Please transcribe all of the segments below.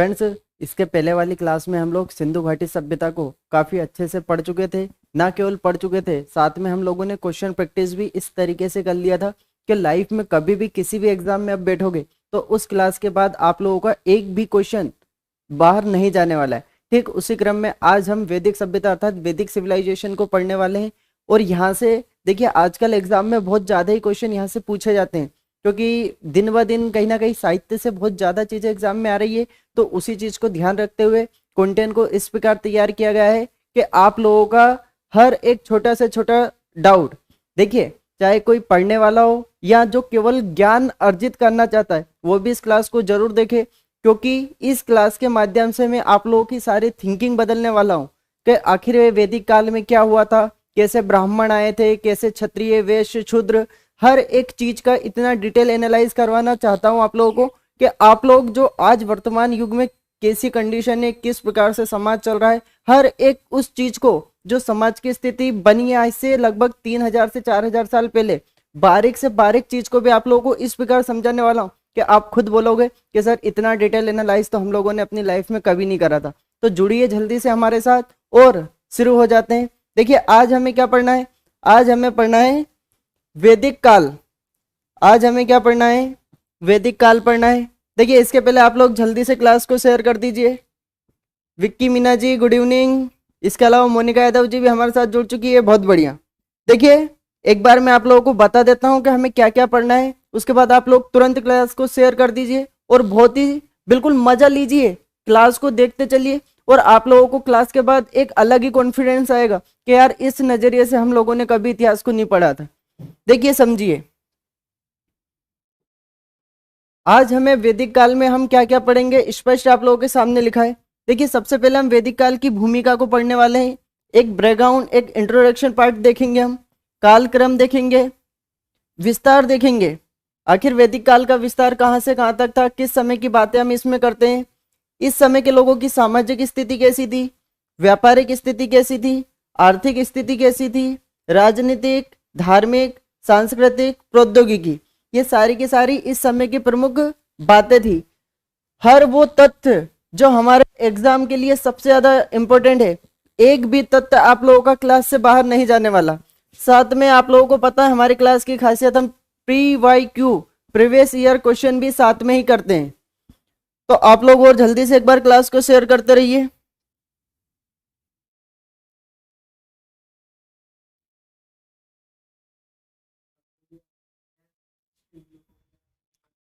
Friends, इसके पहले वाली क्लास में हम लोग सिंधु घाटी सभ्यता को काफ़ी अच्छे से पढ़ चुके थे। ना केवल पढ़ चुके थे, साथ में हम लोगों ने क्वेश्चन प्रैक्टिस भी इस तरीके से कर लिया था कि लाइफ में कभी भी किसी भी एग्जाम में आप बैठोगे तो उस क्लास के बाद आप लोगों का एक भी क्वेश्चन बाहर नहीं जाने वाला है। ठीक उसी क्रम में आज हम वैदिक सभ्यता अर्थात वैदिक सिविलाइजेशन को पढ़ने वाले हैं। और यहाँ से देखिए, आजकल एग्जाम में बहुत ज़्यादा ही क्वेश्चन यहाँ से पूछे जाते हैं, क्योंकि दिन ब दिन कहीं ना कहीं साहित्य से बहुत ज़्यादा चीज़ें एग्जाम में आ रही है। तो उसी चीज़ को ध्यान रखते हुए कंटेंट को इस प्रकार तैयार किया गया है कि आप लोगों का हर एक छोटा से छोटा डाउट, देखिए चाहे कोई पढ़ने वाला हो या जो केवल ज्ञान अर्जित करना चाहता है, वो भी इस क्लास को जरूर देखे, क्योंकि इस क्लास के माध्यम से मैं आप लोगों की सारी थिंकिंग बदलने वाला हूँ कि आखिर वैदिक काल में क्या हुआ था, कैसे ब्राह्मण आए थे, कैसे क्षत्रिय वैश्य शूद्र, हर एक चीज का इतना डिटेल एनालाइज करवाना चाहता हूं आप लोगों को कि आप लोग जो आज वर्तमान युग में कैसी कंडीशन है, किस प्रकार से समाज चल रहा है, हर एक उस चीज को जो समाज की स्थिति बनी है आज से लगभग 3000 से 4000 साल पहले, बारीक से बारीक चीज को भी आप लोगों को इस प्रकार समझाने वाला हूँ कि आप खुद बोलोगे कि सर इतना डिटेल एनालाइज तो हम लोगों ने अपनी लाइफ में कभी नहीं करा था। तो जुड़िए जल्दी से हमारे साथ और शुरू हो जाते हैं। देखिए, आज हमें क्या पढ़ना है? आज हमें पढ़ना है वैदिक काल। आज हमें क्या पढ़ना है? वैदिक काल पढ़ना है। देखिए, इसके पहले आप लोग जल्दी से क्लास को शेयर कर दीजिए। Vicky Meena ji good evening. इसके अलावा मोनिका यादव जी भी हमारे साथ जुड़ चुकी है, बहुत बढ़िया। देखिए, एक बार मैं आप लोगों को बता देता हूं कि हमें क्या क्या पढ़ना है, उसके बाद आप लोग तुरंत क्लास को शेयर कर दीजिए और बहुत ही बिल्कुल मजा लीजिए, क्लास को देखते चलिए। और आप लोगों को क्लास के बाद एक अलग ही कॉन्फिडेंस आएगा कि यार इस नजरिए से हम लोगों ने कभी इतिहास को नहीं पढ़ा था। देखिए, समझिए, आज हमें वैदिक काल में हम क्या क्या पढ़ेंगे स्पष्ट आप लोगों के सामने लिखा है। देखिए, सबसे पहले हम वैदिक काल की भूमिका को पढ़ने वाले हैं। एक बैकग्राउंड, एक इंट्रोडक्शन पार्ट देखेंगे, हम कालक्रम देखेंगे, विस्तार देखेंगे, आखिर वैदिक काल का विस्तार कहाँ से कहाँ तक था, किस समय की बातें हम इसमें करते हैं, इस समय के लोगों की सामाजिक स्थिति कैसी थी, व्यापारिक स्थिति कैसी थी, आर्थिक स्थिति कैसी थी, राजनीतिक, धार्मिक, सांस्कृतिक, प्रौद्योगिकी, ये सारी की सारी इस समय की प्रमुख बातें थी। हर वो तथ्य जो हमारे एग्जाम के लिए सबसे ज्यादा इंपॉर्टेंट है, एक भी तथ्य आप लोगों का क्लास से बाहर नहीं जाने वाला। साथ में आप लोगों को पता है हमारी क्लास की खासियत, हम PYQ प्रीवियस ईयर क्वेश्चन भी साथ में ही करते हैं। तो आप लोग और जल्दी से एक बार क्लास को शेयर करते रहिए।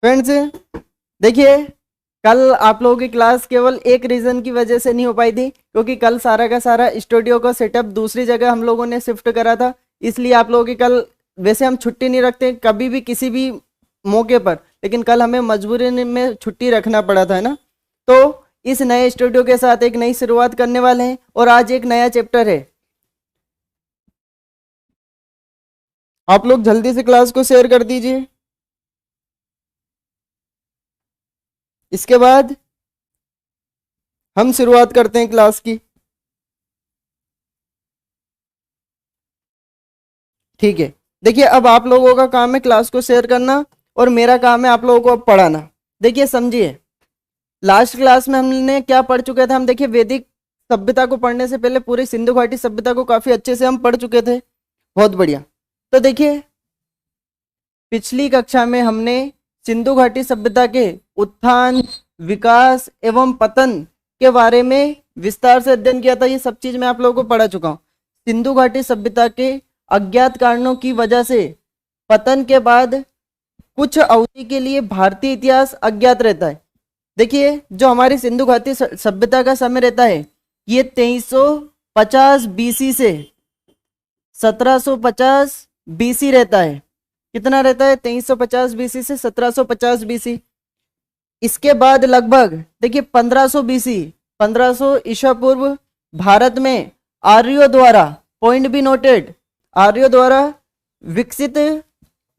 फ्रेंड्स, देखिए, कल आप लोगों की क्लास केवल एक रीजन की वजह से नहीं हो पाई थी, क्योंकि कल सारा का सारा स्टूडियो का सेटअप दूसरी जगह हम लोगों ने शिफ्ट करा था। इसलिए आप लोगों की कल, वैसे हम छुट्टी नहीं रखते कभी भी किसी भी मौके पर, लेकिन कल हमें मजबूरी में छुट्टी रखना पड़ा था, है ना। तो इस नए स्टूडियो के साथ एक नई शुरुआत करने वाले हैं और आज एक नया चैप्टर है। आप लोग जल्दी से क्लास को शेयर कर दीजिए। इसके बाद हम शुरुआत करते हैं क्लास की। ठीक है, देखिए, अब आप लोगों का काम है क्लास को शेयर करना और मेरा काम है आप लोगों को अब पढ़ाना। देखिए, समझिए, लास्ट क्लास में हमने क्या पढ़ चुके थे? हम देखिए वैदिक सभ्यता को पढ़ने से पहले पूरी सिंधु घाटी सभ्यता को काफी अच्छे से हम पढ़ चुके थे, बहुत बढ़िया। तो देखिए, पिछली कक्षा में हमने सिंधु घाटी सभ्यता के उत्थान, विकास एवं पतन के बारे में विस्तार से अध्ययन किया था। ये सब चीज मैं आप लोगों को पढ़ा चुका हूँ। सिंधु घाटी सभ्यता के अज्ञात कारणों की वजह से पतन के बाद कुछ अवधि के लिए भारतीय इतिहास अज्ञात रहता है। देखिए, जो हमारी सिंधु घाटी सभ्यता का समय रहता है, ये 2350 BC से 1750 BC रहता है। कितना रहता है? 2350 BC से 1750 BC। इसके बाद लगभग देखिए 1500 BC, 1500 ईसा पूर्व, भारत में आर्यों द्वारा, पॉइंट बी नोटेड, आर्यों द्वारा विकसित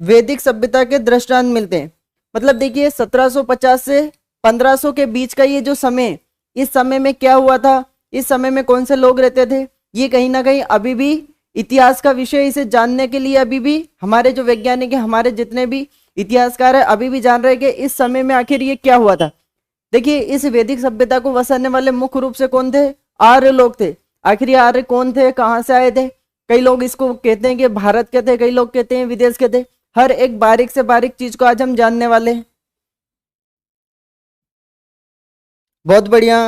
वैदिक सभ्यता के दृष्टांत मिलते हैं। मतलब देखिए, 1750 से 1500 के बीच का ये जो समय, इस समय में क्या हुआ था, इस समय में कौन से लोग रहते थे, ये कहीं ना कहीं अभी भी इतिहास का विषय। इसे जानने के लिए अभी भी हमारे जो वैज्ञानिक है, हमारे जितने भी इतिहासकार है, अभी भी जान रहे हैं कि इस समय में आखिर ये क्या हुआ था। देखिए इस वैदिक सभ्यता को बसाने वाले मुख्य रूप से कौन थे? आर्य लोग थे। आखिर ये आर्य कौन थे, कहाँ से आए थे? कई लोग इसको कहते हैं कि भारत के थे, कई लोग कहते हैं विदेश के थे। हर एक बारीक से बारीक चीज को आज हम जानने वाले हैं। बहुत बढ़िया,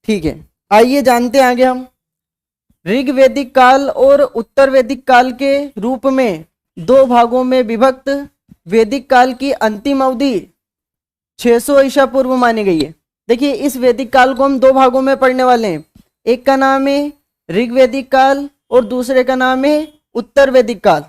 ठीक है, आइए जानते हैं आगे हम। ऋग वैदिक काल और उत्तर वैदिक काल के रूप में दो भागों में विभक्त वैदिक काल की अंतिम अवधि 600 ईसा पूर्व मानी गई है। देखिए इस वैदिक काल को हम दो भागों में पढ़ने वाले हैं। एक का नाम है ऋग वैदिक काल और दूसरे का नाम है उत्तर वैदिक काल।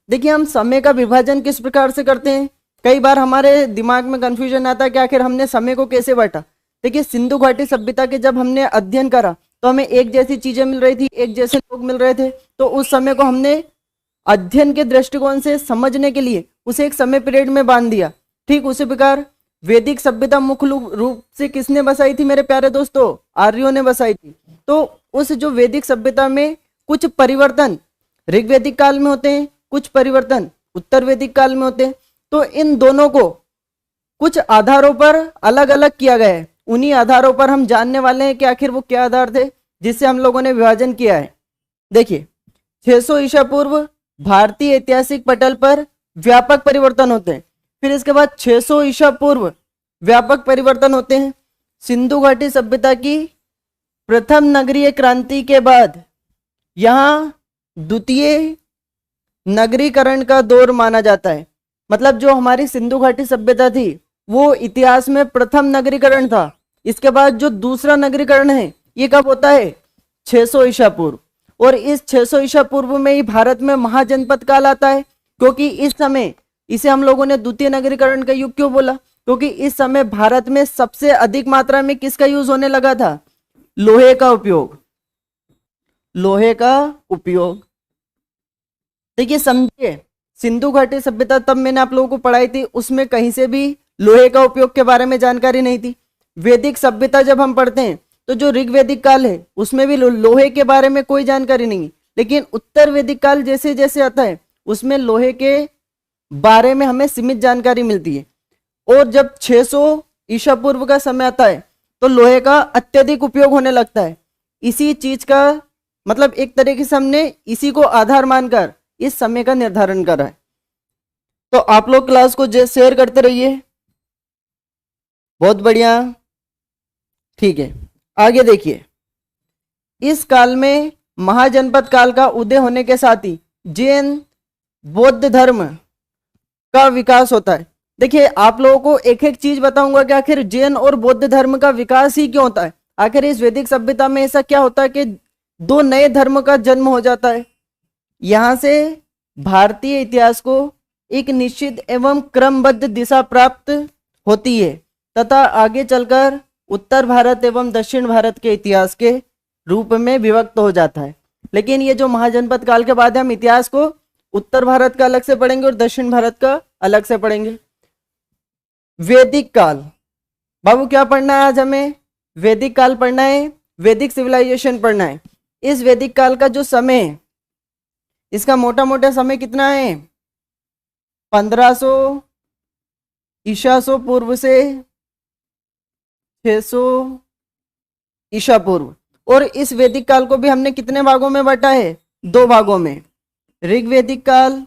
देखिए हम समय का विभाजन किस प्रकार से करते हैं, कई बार हमारे दिमाग में कंफ्यूजन आता है कि आखिर हमने समय को कैसे बांटा। देखिए सिंधु घाटी सभ्यता के जब हमने अध्ययन करा तो हमें एक जैसी चीजें मिल रही थी, एक जैसे लोग मिल रहे थे, तो उस समय को हमने अध्ययन के दृष्टिकोण से समझने के लिए उसे एक समय पीरियड में बांध दिया। ठीक उसी प्रकार वैदिक सभ्यता मुख्य रूप से किसने बसाई थी मेरे प्यारे दोस्तों? आर्यों ने बसाई थी। तो उस जो वैदिक सभ्यता में कुछ परिवर्तन ऋग्वैदिक काल में होते हैं, कुछ परिवर्तन उत्तर वैदिक काल में होते हैं। तो इन दोनों को कुछ आधारों पर अलग अलग किया गया है। उन्हीं आधारों पर हम जानने वाले हैं कि आखिर वो क्या आधार थे जिससे हम लोगों ने विभाजन किया है। देखिए 600 ईसा पूर्व भारतीय ऐतिहासिक पटल पर व्यापक परिवर्तन होते हैं। फिर इसके बाद 600 ईसा पूर्व व्यापक परिवर्तन होते हैं सिंधु घाटी सभ्यता की प्रथम नगरीय क्रांति के बाद। यहां द्वितीय नगरीकरण का दौर माना जाता है। मतलब जो हमारी सिंधु घाटी सभ्यता थी वो इतिहास में प्रथम नगरीकरण था। इसके बाद जो दूसरा नगरीकरण है ये कब होता है? 600 ईसा पूर्व। और इस 600 ईसा पूर्व में ही भारत में महाजनपद काल आता है, क्योंकि इस समय इसे हम लोगों ने द्वितीय नगरीकरण का युग क्यों बोला? क्योंकि इस समय भारत में सबसे अधिक मात्रा में किसका यूज होने लगा था? लोहे का उपयोग, लोहे का उपयोग। देखिए समझिए सिंधु घाटी सभ्यता तब मैंने आप लोगों को पढ़ाई थी, उसमें कहीं से भी लोहे का उपयोग के बारे में जानकारी नहीं थी। वैदिक सभ्यता जब हम पढ़ते हैं तो जो ऋग्वैदिक काल है उसमें भी लोहे के बारे में कोई जानकारी नहीं, लेकिन उत्तर वैदिक काल जैसे जैसे आता है उसमें लोहे के बारे में हमें सीमित जानकारी मिलती है। और जब 600 ईसा पूर्व का समय आता है तो लोहे का अत्यधिक उपयोग होने लगता है। इसी चीज का मतलब एक तरीके से हमने इसी को आधार मानकर इस समय का निर्धारण करा है। तो आप लोग क्लास को शेयर करते रहिए। बहुत बढ़िया, ठीक है, आगे देखिए। इस काल में महाजनपद काल का उदय होने के साथ ही जैन बौद्ध धर्म का विकास होता है। देखिए आप लोगों को एक एक चीज बताऊंगा कि आखिर जैन और बौद्ध धर्म का विकास ही क्यों होता है। आखिर इस वैदिक सभ्यता में ऐसा क्या होता है कि दो नए धर्म का जन्म हो जाता है। यहां से भारतीय इतिहास को एक निश्चित एवं क्रमबद्ध दिशा प्राप्त होती है तथा आगे चलकर उत्तर भारत एवं दक्षिण भारत के इतिहास के रूप में विभक्त हो जाता है। लेकिन ये जो महाजनपद काल के बाद हम इतिहास को उत्तर भारत का अलग से पढ़ेंगे और दक्षिण भारत का अलग से पढ़ेंगे। वैदिक काल, बाबू क्या पढ़ना है आज हमें? वैदिक काल पढ़ना है, वैदिक सिविलाइजेशन पढ़ना है। इस वैदिक काल का जो समय है इसका मोटा मोटा समय कितना है? 1500 ईसा पूर्व से 600 ईसा पूर्व। और इस वैदिक काल को भी हमने कितने भागों में बांटा है? दो भागों में। ऋग्वैदिक काल,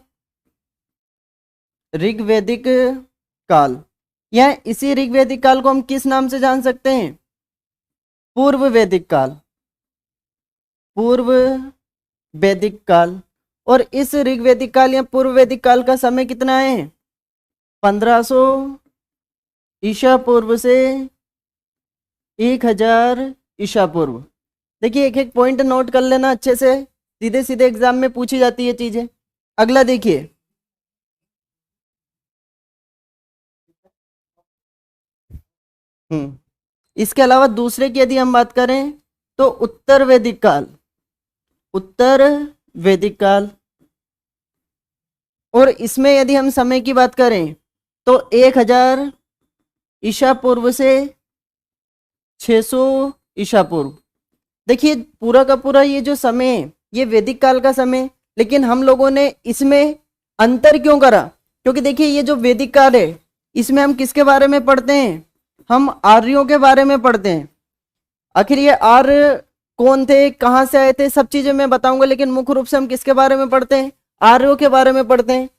ऋग्वैदिक काल, या इसी ऋग्वैदिक काल को हम किस नाम से जान सकते हैं? पूर्व वैदिक काल, पूर्व वैदिक काल। और इस ऋग्वैदिक काल या पूर्व वैदिक काल का समय कितना है? 1500 ईसा पूर्व से 1000 ईसा पूर्व। देखिए एक एक पॉइंट नोट कर लेना अच्छे से, सीधे सीधे एग्जाम में पूछी जाती है चीजें। अगला देखिए, इसके अलावा दूसरे की यदि हम बात करें तो उत्तर वैदिक काल, उत्तर वैदिक काल। और इसमें यदि हम समय की बात करें तो 1000 ईसा पूर्व से 600 ईसा पूर्व। देखिए पूरा का पूरा ये जो समय है ये वैदिक काल का समय, लेकिन हम लोगों ने इसमें अंतर क्यों करा? क्योंकि देखिए ये जो वैदिक काल है इसमें हम किसके बारे में पढ़ते हैं? हम आर्यों के बारे में पढ़ते हैं। आखिर ये आर्य कौन थे, कहाँ से आए थे, सब चीजें मैं बताऊंगा, लेकिन मुख्य रूप से हम किसके बारे में पढ़ते हैं, आर्यों के बारे में पढ़ते हैं।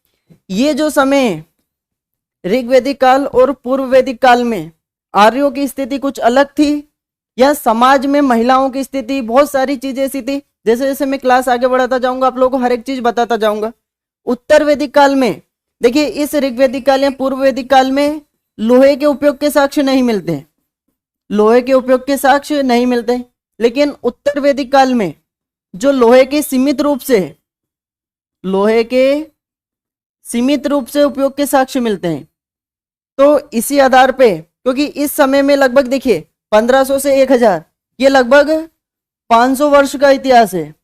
ये जो समय है, ऋग्वैदिक काल और पूर्व वैदिक काल में आर्यों की स्थिति कुछ अलग थी, या समाज में महिलाओं की स्थिति, बहुत सारी चीजें ऐसी थी। जैसे जैसे मैं क्लास आगे बढ़ाता जाऊंगा आप लोगों को हर एक चीज बताता जाऊंगा। उत्तर वैदिक काल में देखिए, इस ऋग्वैदिक काल या पूर्व वैदिक काल में लोहे के उपयोग के साक्ष्य नहीं मिलते हैं, लोहे के उपयोग के साक्ष्य नहीं मिलते। लेकिन उत्तर वैदिक काल में जो लोहे के सीमित रूप से, लोहे के सीमित रूप से उपयोग के साक्ष्य मिलते हैं। तो इसी आधार पे, क्योंकि इस समय में लगभग देखिए 1500 से 1000, ये लगभग 500 वर्ष का इतिहास है।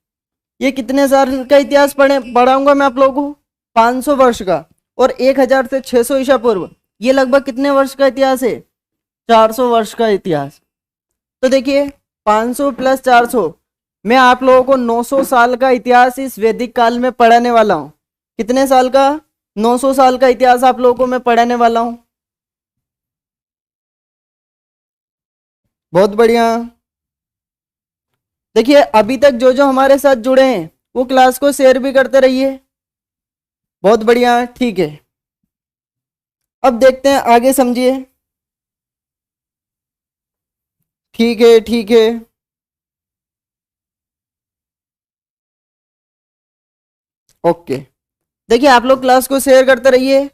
ये कितने साल का इतिहास पढ़ाऊंगा मैं आप लोगों को, 500 वर्ष का। और 1000 से 600 ईसा पूर्व, ये लगभग कितने वर्ष का इतिहास है, 400 वर्ष का इतिहास। तो देखिए 500 प्लस 400, मैं आप लोगों को 900 साल का इतिहास इस वैदिक काल में पढ़ाने वाला हूं। कितने साल का, 900 साल का इतिहास आप लोगों को मैं पढ़ाने वाला हूं। बहुत बढ़िया। देखिए अभी तक जो जो हमारे साथ जुड़े हैं वो क्लास को शेयर भी करते रहिए। बहुत बढ़िया, ठीक है। अब देखते हैं आगे, समझिए। ठीक है, ठीक है। ओके, देखिए आप लोग क्लास को शेयर करते रहिए।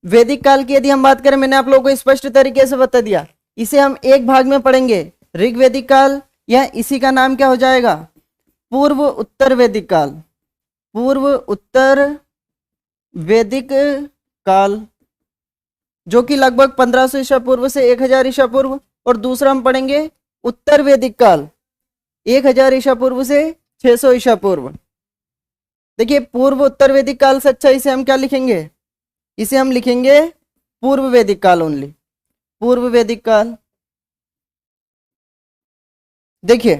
वैदिक काल की यदि हम बात करें, मैंने आप लोगों को स्पष्ट तरीके से बता दिया, इसे हम एक भाग में पढ़ेंगे, ऋग्वैदिक काल, या इसी का नाम क्या हो जाएगा, पूर्व उत्तर वैदिक काल। पूर्व उत्तर वैदिक काल, जो कि लगभग 1500 ईसा पूर्व से 1000 ईसा पूर्व। और दूसरा हम पढ़ेंगे उत्तर वैदिक काल, 1000 ईसा पूर्व से 600 ईसा पूर्व। देखिए पूर्व उत्तर वैदिक काल से अच्छा इसे हम क्या लिखेंगे, इसे हम लिखेंगे पूर्व वैदिक काल ओनली, पूर्व वैदिक काल। देखिए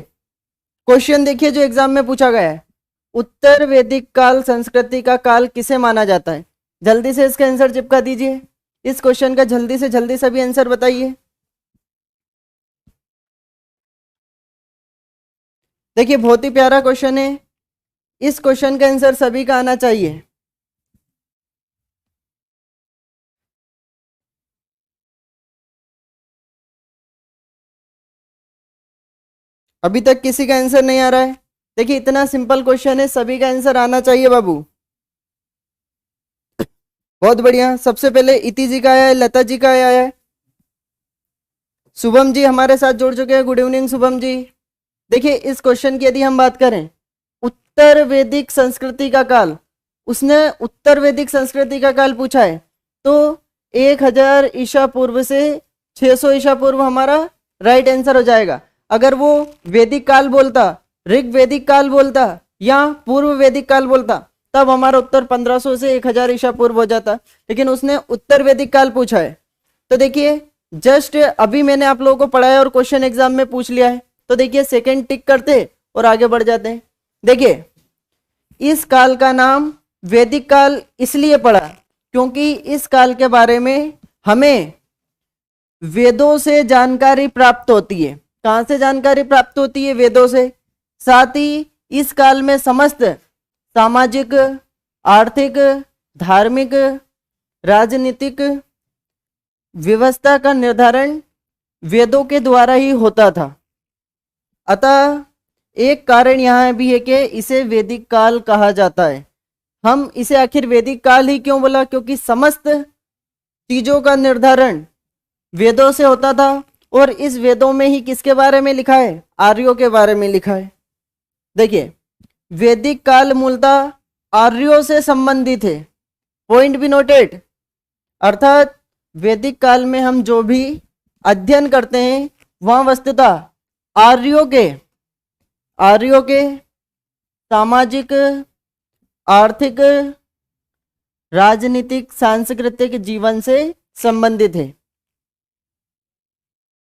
क्वेश्चन देखिए जो एग्जाम में पूछा गया है, उत्तर वैदिक काल संस्कृति का काल किसे माना जाता है। जल्दी से इसका आंसर चिपका दीजिए, इस क्वेश्चन का जल्दी से जल्दी सभी आंसर बताइए। देखिए बहुत ही प्यारा क्वेश्चन है, इस क्वेश्चन का आंसर सभी का आना चाहिए। अभी तक किसी का आंसर नहीं आ रहा है। देखिए इतना सिंपल क्वेश्चन है, सभी का आंसर आना चाहिए बाबू। बहुत बढ़िया, सबसे पहले इति जी का आया है, लता जी का आया है, शुभम जी हमारे साथ जुड़ चुके हैं। Good evening Shubham ji. देखिए इस क्वेश्चन की यदि हम बात करें, उत्तर वैदिक संस्कृति का काल, उसने उत्तर वैदिक संस्कृति का काल पूछा है, तो 1000 ईसा पूर्व से 600 ईसा पूर्व हमारा राइट आंसर हो जाएगा। अगर वो वैदिक काल बोलता, ऋग वैदिक काल बोलता, या पूर्व वैदिक काल बोलता, तब हमारा उत्तर 1500 से 1000 ईसा पूर्व हो जाता। लेकिन उसने उत्तर वैदिक काल पूछा है। तो देखिए जस्ट अभी मैंने आप लोगों को पढ़ाया और क्वेश्चन एग्जाम में पूछ लिया है, तो देखिए सेकंड टिक करते और आगे बढ़ जाते हैं। देखिए इस काल का नाम वैदिक काल इसलिए पड़ा क्योंकि इस काल के बारे में हमें वेदों से जानकारी प्राप्त होती है। कहां से जानकारी प्राप्त होती है, वेदों से। साथ ही इस काल में समस्त सामाजिक, आर्थिक, धार्मिक, राजनीतिक व्यवस्था का निर्धारण वेदों के द्वारा ही होता था। अतः एक कारण यह भी है कि इसे वैदिक काल कहा जाता है। हम इसे आखिर वैदिक काल ही क्यों बोला, क्योंकि समस्त चीजों का निर्धारण वेदों से होता था। और इस वेदों में ही किसके बारे में लिखा है, आर्यों के बारे में लिखा है। देखिए वैदिक काल मूलतः आर्यों से संबंधित है, पॉइंट भी नोटेड। अर्थात वैदिक काल में हम जो भी अध्ययन करते हैं वह वस्तुतः आर्यों के सामाजिक, आर्थिक, राजनीतिक, सांस्कृतिक जीवन से संबंधित है।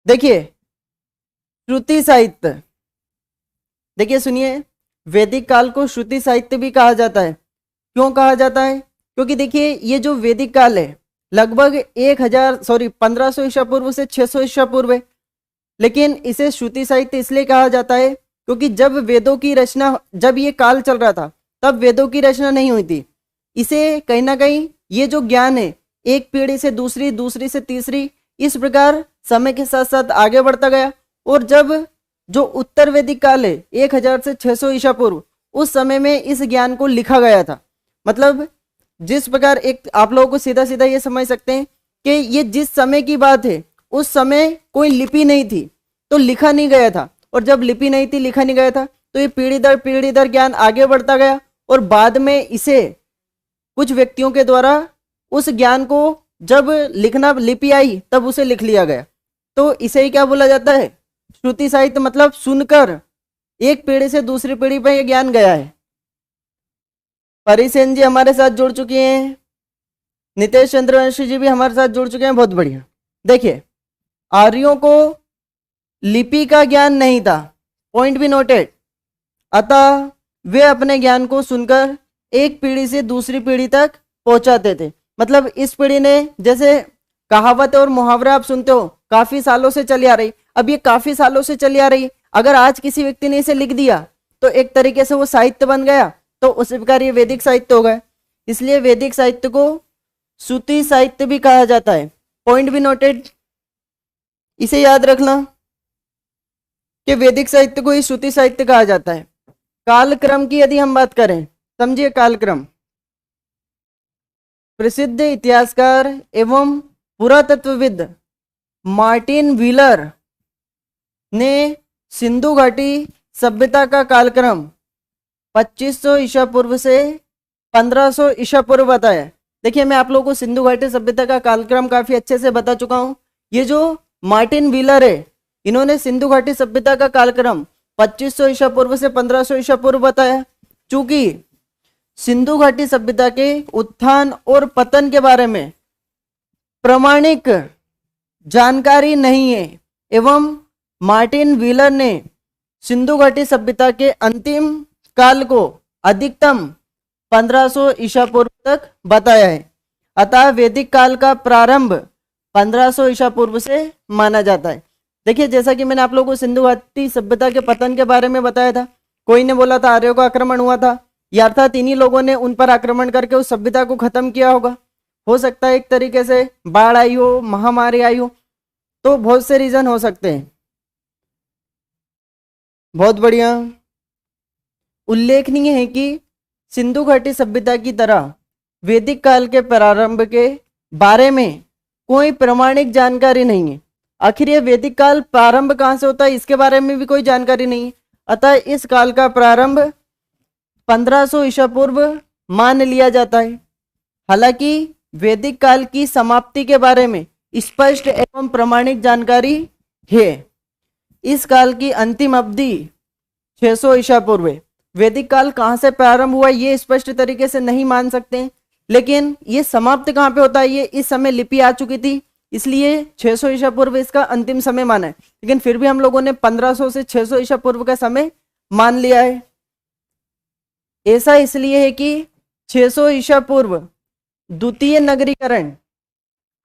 देखिए श्रुति साहित्य, देखिए सुनिए, वैदिक काल को श्रुति साहित्य भी कहा जाता है। क्यों कहा जाता है, क्योंकि देखिए ये जो वैदिक काल है लगभग 1500 ईसा पूर्व से 600 ईसा पूर्व है। लेकिन इसे श्रुति साहित्य इसलिए कहा जाता है क्योंकि जब वेदों की रचना, जब ये काल चल रहा था तब वेदों की रचना नहीं हुई थी। इसे कहीं ना कहीं ये जो ज्ञान है एक पीढ़ी से दूसरी, दूसरी से तीसरी, इस प्रकार समय के साथ साथ आगे बढ़ता गया। और जब जो उत्तर वैदिक काल है 1000 से 600 ईसा पूर्व, उस समय में इस ज्ञान को लिखा गया था। मतलब जिस प्रकार एक आप लोगों को सीधा सीधा ये समझ सकते हैं कि ये जिस समय की बात है उस समय कोई लिपि नहीं थी तो लिखा नहीं गया था, और जब लिपि नहीं थी, लिखा नहीं गया था, तो ये पीढ़ी दर ज्ञान आगे बढ़ता गया और बाद में इसे कुछ व्यक्तियों के द्वारा उस ज्ञान को जब लिखना लिपि आई तब उसे लिख लिया गया। तो इसे ही क्या बोला जाता है? श्रुति साहित्य। मतलब सुनकर एक पीढ़ी से दूसरी पीढ़ी पर यह ज्ञान गया है। परिसेन जी हमारे साथ जुड़ चुके हैं, नितेश चंद्रवंशी जी भी हमारे साथ जुड़ चुके हैं, बहुत बढ़िया। देखिए, आर्यों को लिपि का ज्ञान नहीं था, पॉइंट भी नोटेड। अतः वे अपने ज्ञान को सुनकर एक पीढ़ी से दूसरी पीढ़ी तक पहुंचाते थे। मतलब इस पीढ़ी ने, जैसे कहावत और मुहावरा आप सुनते हो, काफी सालों से चली आ रही। अब ये काफी सालों से चली आ रही, अगर आज किसी व्यक्ति ने इसे लिख दिया तो एक तरीके से वो साहित्य बन गया, तो उसी प्रकार ये वैदिक साहित्य हो गया। इसलिए वैदिक साहित्य को श्रुति साहित्य भी कहा जाता है। पॉइंट भी नोटेड, इसे याद रखना कि वैदिक साहित्य को ही श्रुति साहित्य कहा जाता है। कालक्रम की यदि हम बात करें, समझिए कालक्रम। प्रसिद्ध इतिहासकार एवं पुरातत्वविद मार्टिन व्हीलर ने सिंधु घाटी सभ्यता का कालक्रम 2500 ईसा पूर्व से 1500 ईसा पूर्व बताया। देखिए, मैं आप लोगों को सिंधु घाटी सभ्यता का कालक्रम काफी अच्छे से बता चुका हूं। ये जो मार्टिन व्हीलर है, इन्होंने सिंधु घाटी सभ्यता का कालक्रम 2500 ईसा पूर्व से 1500 ईसा पूर्व बताया। चूंकि सिंधु घाटी सभ्यता के उत्थान और पतन के बारे में प्रामाणिक जानकारी नहीं है, एवं मार्टिन व्हीलर ने सिंधु घाटी सभ्यता के अंतिम काल को अधिकतम 1500 ईसा पूर्व तक बताया है। अतः वैदिक काल का प्रारंभ 1500 ईसा पूर्व से माना जाता है। देखिए, जैसा कि मैंने आप लोगों को सिंधु घाटी सभ्यता के पतन के बारे में बताया था, कोई ने बोला था आर्यों का आक्रमण हुआ था, या अर्थात इन्हीं लोगों ने उन पर आक्रमण करके उस सभ्यता को खत्म किया होगा। हो सकता है एक तरीके से बाढ़ आई हो, महामारी आई हो, तो बहुत से रीजन हो सकते हैं। बहुत बढ़िया। उल्लेखनीय है कि सिंधु घाटी सभ्यता की तरह वैदिक काल के प्रारंभ के बारे में कोई प्रामाणिक जानकारी नहीं है। आखिर ये वैदिक काल प्रारंभ कहाँ से होता है, इसके बारे में भी कोई जानकारी नहीं है। अतः इस काल का प्रारंभ 1500 ईसा पूर्व मान लिया जाता है। हालांकि वैदिक काल की समाप्ति के बारे में स्पष्ट एवं प्रामाणिक जानकारी है। इस काल की अंतिम अवधि 600 ईसा पूर्व है। वैदिक काल कहाँ से प्रारंभ हुआ ये स्पष्ट तरीके से नहीं मान सकते, लेकिन ये समाप्त कहाँ पे होता है, ये इस समय लिपि आ चुकी थी, इसलिए 600 ईसा पूर्व इसका अंतिम समय माना है। लेकिन फिर भी हम लोगों ने 1500 से 600 ईसा पूर्व का समय मान लिया है। ऐसा इसलिए है कि 600 ईसा पूर्व द्वितीय नगरीकरण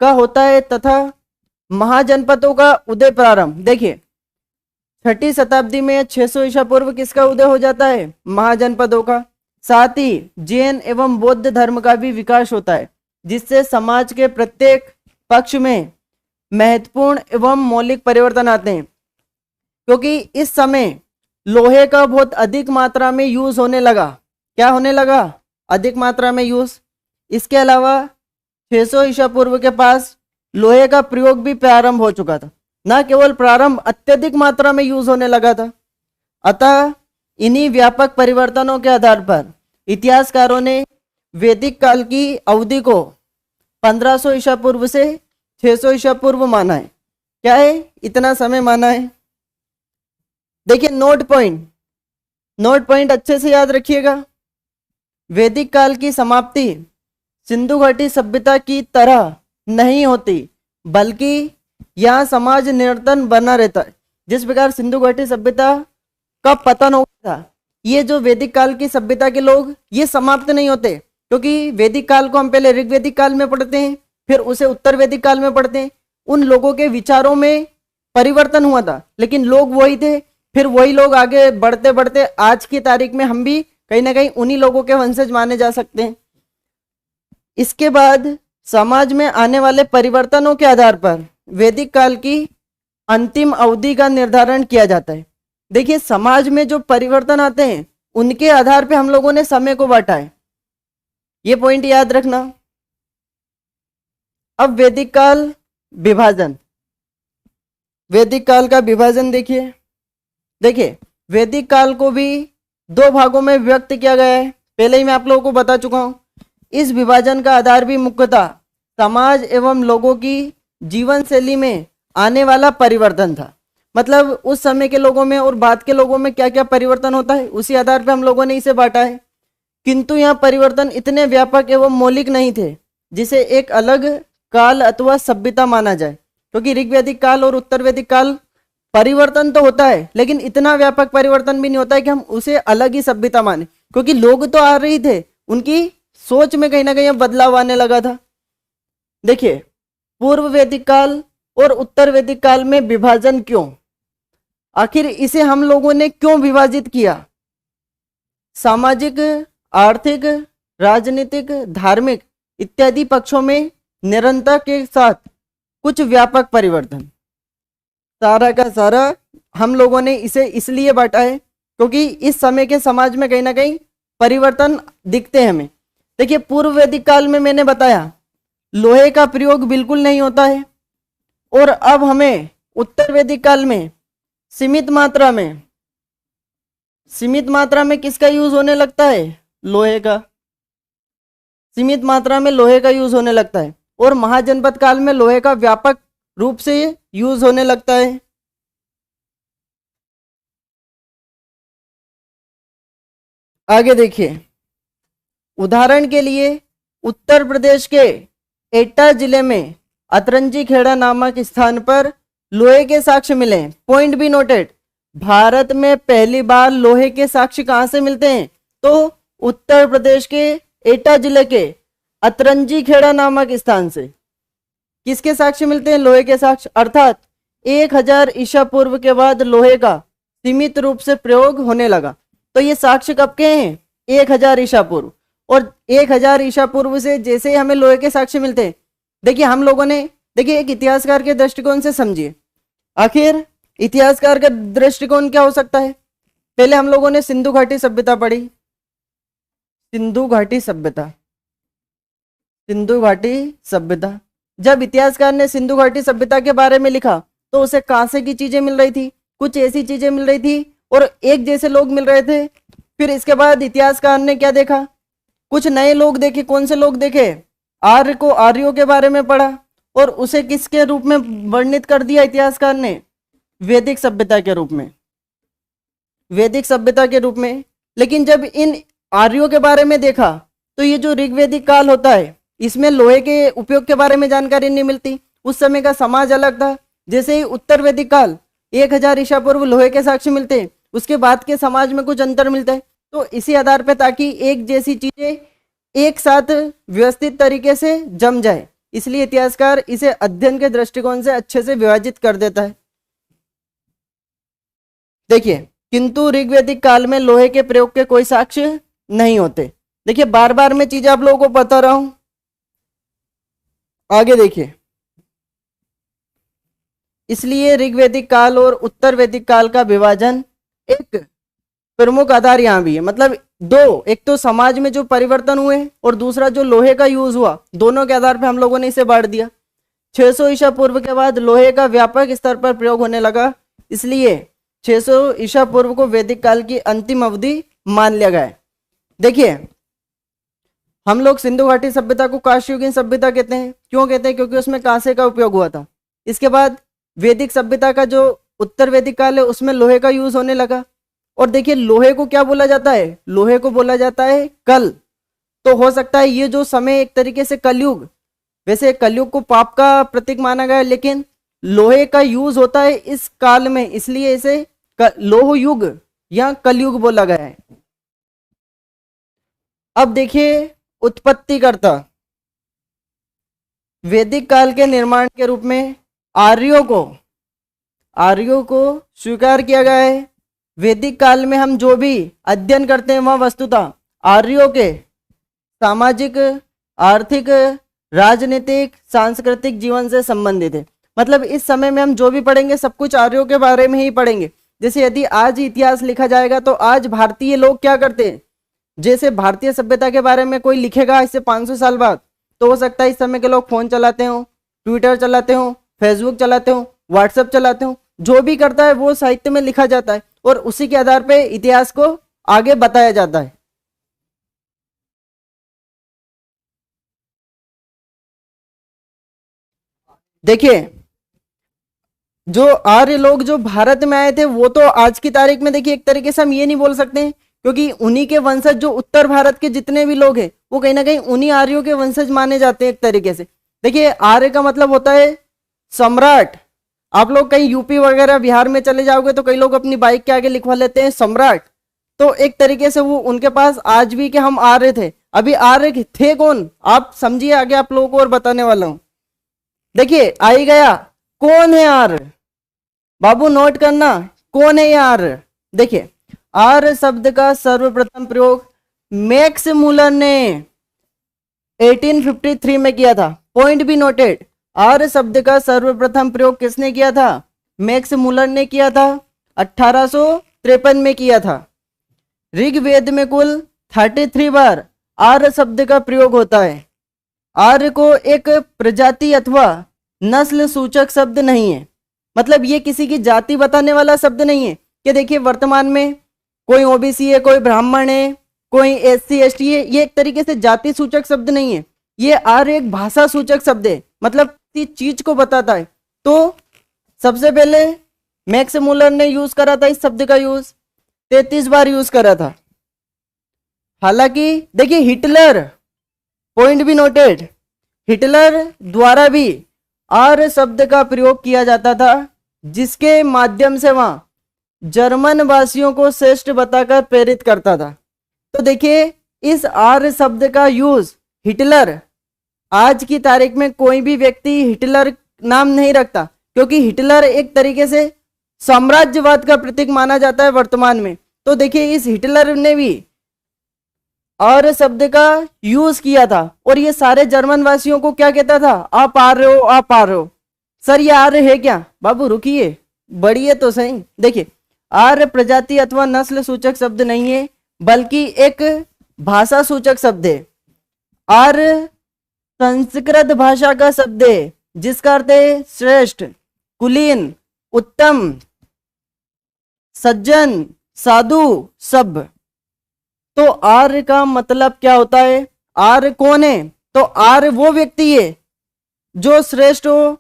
का होता है तथा महाजनपदों का उदय प्रारंभ। देखिए, 6ठी शताब्दी में 600 ईसा पूर्व किसका उदय हो जाता है? महाजनपदों का। साथ ही जैन एवं बौद्ध धर्म का भी विकास होता है, जिससे समाज के प्रत्येक पक्ष में महत्वपूर्ण एवं मौलिक परिवर्तन आते हैं। क्योंकि इस समय लोहे का बहुत अधिक मात्रा में यूज होने लगा। क्या होने लगा? अधिक मात्रा में यूज। इसके अलावा 600 ईसा पूर्व के पास लोहे का प्रयोग भी प्रारंभ हो चुका था। न केवल प्रारंभ, अत्यधिक मात्रा में यूज होने लगा था। अतः इन्हीं व्यापक परिवर्तनों के आधार पर इतिहासकारों ने वैदिक काल की अवधि को 1500 ईसा पूर्व से 600 ईसा पूर्व माना है। क्या है? इतना समय माना है। देखिए, नोट पॉइंट अच्छे से याद रखिएगा। वैदिक काल की समाप्ति सिंधु घाटी सभ्यता की तरह नहीं होती, बल्कि यहाँ समाज निरंतर बना रहता है। जिस प्रकार सिंधु घाटी सभ्यता का पतन हो गया था, ये जो वैदिक काल की सभ्यता के लोग, ये समाप्त नहीं होते, क्योंकि वैदिक काल को हम पहले ऋग्वैदिक काल में पढ़ते हैं, फिर उसे उत्तर वैदिक काल में पढ़ते हैं। उन लोगों के विचारों में परिवर्तन हुआ था, लेकिन लोग वही थे। फिर वही लोग आगे बढ़ते बढ़ते आज की तारीख में हम भी कहीं ना कहीं उन्हीं लोगों के वंशज माने जा सकते हैं। इसके बाद समाज में आने वाले परिवर्तनों के आधार पर वैदिक काल की अंतिम अवधि का निर्धारण किया जाता है। देखिए, समाज में जो परिवर्तन आते हैं उनके आधार पे हम लोगों ने समय को बांटा है, ये पॉइंट याद रखना। अब वैदिक काल विभाजन, वैदिक काल का विभाजन देखिए। देखिए, वैदिक काल को भी दो भागों में व्यक्त किया गया है, पहले ही मैं आप लोगों को बता चुका हूं। इस विभाजन का आधार भी मुख्यतः समाज एवं लोगों की जीवन शैली में आने वाला परिवर्तन था। मतलब उस समय के लोगों में और बाद के लोगों में क्या क्या परिवर्तन होता है, उसी आधार पर हम लोगों ने इसे बांटा है। किंतु यहाँ परिवर्तन इतने व्यापक एवं मौलिक नहीं थे जिसे एक अलग काल अथवा सभ्यता माना जाए, क्योंकि ऋग्वैदिक काल और उत्तर वैदिक काल परिवर्तन तो होता है, लेकिन इतना व्यापक परिवर्तन भी नहीं होता है कि हम उसे अलग ही सभ्यता माने, क्योंकि लोग तो आ रही थे, उनकी सोच में कहीं ना कहीं बदलाव आने लगा था। देखिए, पूर्व वैदिक काल और उत्तर वैदिक काल में विभाजन क्यों, आखिर इसे हम लोगों ने क्यों विभाजित किया? सामाजिक, आर्थिक, राजनीतिक, धार्मिक इत्यादि पक्षों में निरंतर के साथ कुछ व्यापक परिवर्तन, सारा का सारा हम लोगों ने इसे इसलिए बांटा है क्योंकि इस समय के समाज में कहीं ना कहीं परिवर्तन दिखते हैं हमें। देखिए, पूर्व वैदिक काल में मैंने बताया लोहे का प्रयोग बिल्कुल नहीं होता है, और अब हमें उत्तर वैदिक काल में सीमित मात्रा में किसका यूज होने लगता है? लोहे का। सीमित मात्रा में लोहे का यूज होने लगता है, और महाजनपद काल में लोहे का व्यापक रूप से यूज होने लगता है। आगे देखिए, उदाहरण के लिए उत्तर प्रदेश के एटा जिले में अतरंजी खेड़ा नामक स्थान पर लोहे के साक्ष्य मिले। पॉइंट बी नोटेड, भारत में पहली बार लोहे के साक्ष्य कहां से मिलते हैं? तो उत्तर प्रदेश के एटा जिले के अतरंजी खेड़ा नामक स्थान से। किसके साक्ष्य मिलते हैं? लोहे के साक्ष्य। अर्थात 1000 ईसा पूर्व के बाद लोहे का सीमित रूप से प्रयोग होने लगा। तो ये साक्ष्य कब के हैं? 1000 ईसा पूर्व। और 1000 ईसा पूर्व से जैसे ही हमें लोहे के साक्ष्य मिलते हैं, देखिए हम लोगों ने, देखिए एक इतिहासकार के दृष्टिकोण से समझिए, आखिर इतिहासकार का दृष्टिकोण क्या हो सकता है? पहले हम लोगों ने सिंधु घाटी सभ्यता पढ़ी, सिंधु घाटी सभ्यता, सिंधु घाटी सभ्यता। जब इतिहासकार ने सिंधु घाटी सभ्यता के बारे में लिखा तो उसे कांसे की चीजें मिल रही थी, कुछ ऐसी चीजें मिल रही थी और एक जैसे लोग मिल रहे थे। फिर इसके बाद इतिहासकार ने क्या देखा? कुछ नए लोग देखे। कौन से लोग देखे? आर्य को, आर्यों के बारे में पढ़ा और उसे किसके रूप में वर्णित कर दिया इतिहासकार ने? वैदिक सभ्यता के रूप में, वैदिक सभ्यता के रूप में। लेकिन जब इन आर्यों के बारे में देखा तो ये जो ऋग्वैदिक काल होता है इसमें लोहे के उपयोग के बारे में जानकारी नहीं मिलती। उस समय का समाज अलग था। जैसे ही उत्तर वैदिक काल 1000 ईसा पूर्व लोहे के साक्ष्य मिलते हैं, उसके बाद के समाज में कुछ अंतर मिलता है। तो इसी आधार पर, ताकि एक जैसी चीजें एक साथ व्यवस्थित तरीके से जम जाए, इसलिए इतिहासकार इसे अध्ययन के दृष्टिकोण से अच्छे से विभाजित कर देता है। देखिए, किंतु ऋग्वैदिक काल में लोहे के प्रयोग के कोई साक्ष्य नहीं होते। देखिए, बार बार मैं चीजें आप लोगों को बता रहा हूं। आगे देखिए, इसलिए ऋग्वैदिक काल और उत्तर वैदिक काल का विभाजन एक प्रमुख आधार यहां भी है। मतलब दो, एक तो समाज में जो परिवर्तन हुए और दूसरा जो लोहे का यूज हुआ, दोनों के आधार पर हम लोगों ने इसे बांट दिया। 600 ईसा पूर्व के बाद लोहे का व्यापक स्तर पर प्रयोग होने लगा, इसलिए 600 ईसा पूर्व को वैदिक काल की अंतिम अवधि मान लिया गया है। देखिए, हम लोग सिंधु घाटी सभ्यता को कांस्ययुगीन सभ्यता कहते हैं। क्यों कहते हैं? क्योंकि उसमें कांसे का उपयोग हुआ था। इसके बाद वैदिक सभ्यता का जो उत्तर वैदिक काल है उसमें लोहे का यूज होने लगा। और देखिए, लोहे को क्या बोला जाता है? लोहे को बोला जाता है कल। तो हो सकता है ये जो समय एक तरीके से कलयुग, वैसे कलयुग को पाप का प्रतीक माना गया है, लेकिन लोहे का यूज होता है इस काल में, इसलिए इसे लोह युग या कलयुग बोला गया है। अब देखिए, उत्पत्तिकर्ता, वैदिक काल के निर्माण के रूप में आर्यों को स्वीकार किया गया है। वैदिक काल में हम जो भी अध्ययन करते हैं वह वस्तुतः आर्यों के सामाजिक, आर्थिक, राजनीतिक, सांस्कृतिक जीवन से संबंधित है। मतलब इस समय में हम जो भी पढ़ेंगे सब कुछ आर्यों के बारे में ही पढ़ेंगे। जैसे यदि आज इतिहास लिखा जाएगा तो आज भारतीय लोग क्या करते हैं, जैसे भारतीय सभ्यता के बारे में कोई लिखेगा इससे 500 साल बाद, तो हो सकता है इस समय के लोग फोन चलाते हो, ट्विटर चलाते हो, फेसबुक चलाते हो, व्हाट्सएप चलाते हो। जो भी करता है वो साहित्य में लिखा जाता है और उसी के आधार पे इतिहास को आगे बताया जाता है। देखिए, जो आर्य लोग जो भारत में आए थे वो तो आज की तारीख में देखिए एक तरीके से हम ये नहीं बोल सकते हैं, क्योंकि उन्हीं के वंशज जो उत्तर भारत के जितने भी लोग हैं वो कहीं ना कहीं उन्हीं आर्यों के वंशज माने जाते हैं एक तरीके से। देखिए, आर्य का मतलब होता है सम्राट। आप लोग कहीं यूपी वगैरह बिहार में चले जाओगे तो कई लोग अपनी बाइक के आगे लिखवा लेते हैं सम्राट। तो एक तरीके से वो उनके पास आज भी कि हम आर्य थे। अभी आर्य थे कौन, आप समझिए, आगे आप लोगों को और बताने वाला हूं। देखिए, आ ही गया, कौन है आर्य, बाबू नोट करना, कौन है ये आर्य। देखिए, आर्य शब्द का सर्वप्रथम प्रयोग मैक्स मूलर ने 1853 में किया था। पॉइंट भी नोटेड, आर्य शब्द का सर्वप्रथम प्रयोग किसने किया था, मैक्स मूलर ने किया था, 1853 में किया था। ऋग्वेद में कुल 33 बार आर्य शब्द का प्रयोग होता है। आर्य को एक प्रजाति अथवा नस्ल सूचक शब्द नहीं है, मतलब ये किसी की जाति बताने वाला शब्द नहीं है कि देखिए वर्तमान में कोई ओबीसी है, कोई ब्राह्मण है, कोई एससी एसटी है। ये एक तरीके से जाति सूचक शब्द नहीं है, ये आर्य एक भाषा सूचक शब्द है, मतलब किसी चीज को बताता है। तो सबसे पहले मैक्स मूलर ने यूज करा था, इस शब्द का यूज 33 बार यूज करा था। हालांकि देखिए, हिटलर, पॉइंट भी नोटेड, हिटलर द्वारा भी आर्य शब्द का प्रयोग किया जाता था, जिसके माध्यम से वहां जर्मन वासियों को श्रेष्ठ बताकर प्रेरित करता था। तो देखिए, इस आर्य शब्द का यूज हिटलर, आज की तारीख में कोई भी व्यक्ति हिटलर नाम नहीं रखता, क्योंकि हिटलर एक तरीके से साम्राज्यवाद का प्रतीक माना जाता है वर्तमान में। तो देखिए, इस हिटलर ने भी आर्य शब्द का यूज किया था और ये सारे जर्मन वासियों को क्या कहता था, आप आ रहे हो, आप आ रहे हो। सर ये आर्य है क्या, बाबू रुकिए, बढ़िए तो सही। देखिए, आर्य प्रजाति अथवा नस्ल सूचक शब्द नहीं है, बल्कि एक भाषा सूचक शब्द है। आर्य संस्कृत भाषा का शब्द है, जिसका अर्थ है श्रेष्ठ, कुलीन, उत्तम, सज्जन, साधु, सभ्य। तो आर्य का मतलब क्या होता है, आर्य कौन है, तो आर्य वो व्यक्ति है जो श्रेष्ठ हो,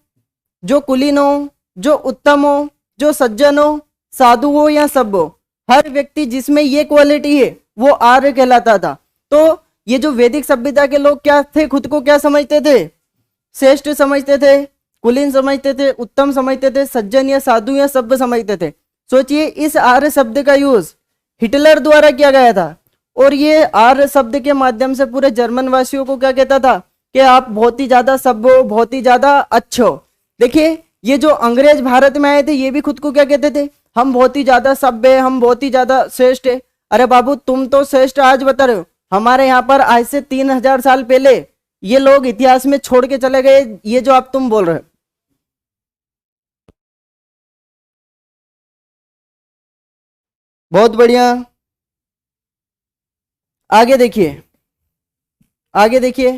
जो कुलीन हो, जो उत्तम हो, जो सज्जन हो, साधु हो या सभ्य हो। हर व्यक्ति जिसमें ये क्वालिटी है वो आर्य कहलाता था। तो ये जो वैदिक सभ्यता के लोग क्या थे, खुद को क्या समझते थे, श्रेष्ठ समझते थे, कुलीन समझते थे, उत्तम समझते थे, सज्जन या साधु या सभ्य समझते थे। सोचिए, इस आर्य शब्द का यूज हिटलर द्वारा किया गया था और ये आर्य शब्द के माध्यम से पूरे जर्मन वासियों को क्या कहता था कि आप बहुत ही ज्यादा सभ्य हो, बहुत ही ज्यादा अच्छे हो। देखिए, ये जो अंग्रेज भारत में आए थे ये भी खुद को क्या कहते थे, हम बहुत ही ज्यादा सभ्य, हम बहुत ही ज्यादा श्रेष्ठ है। अरे बाबू, तुम तो श्रेष्ठ आज बता रहे हो, हमारे यहाँ पर आज से 3000 साल पहले ये लोग इतिहास में छोड़ के चले गए, ये जो आप तुम बोल रहे हो। बहुत बढ़िया, आगे देखिए, आगे देखिए,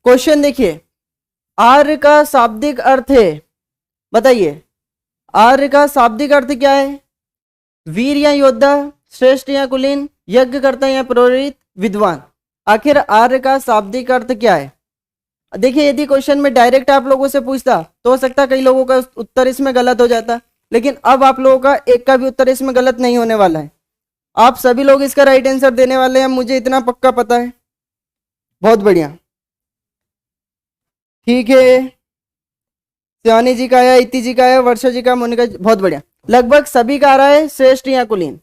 क्वेश्चन देखिए। आर्य का शाब्दिक अर्थ है, बताइए आर्य का शाब्दिक अर्थ क्या है, वीर या योद्धा, श्रेष्ठ या कुलीन, यज्ञ करता या पुरोहित, विद्वान। आखिर आर्य का शाब्दिक अर्थ क्या है। देखिए, यदि क्वेश्चन में डायरेक्ट आप लोगों से पूछता तो हो सकता कई लोगों का उत्तर इसमें गलत हो जाता, लेकिन अब आप लोगों का एक का भी उत्तर इसमें गलत नहीं होने वाला है। आप सभी लोग इसका राइट आंसर देने वाले हैं, मुझे इतना पक्का पता है। बहुत बढ़िया, ठीक है, सियानी जी का आया, इति जी का आया, वर्षा जी का, मोनिका जी, बहुत बढ़िया। लगभग सभी का आ रहा है श्रेष्ठ या कुलीन।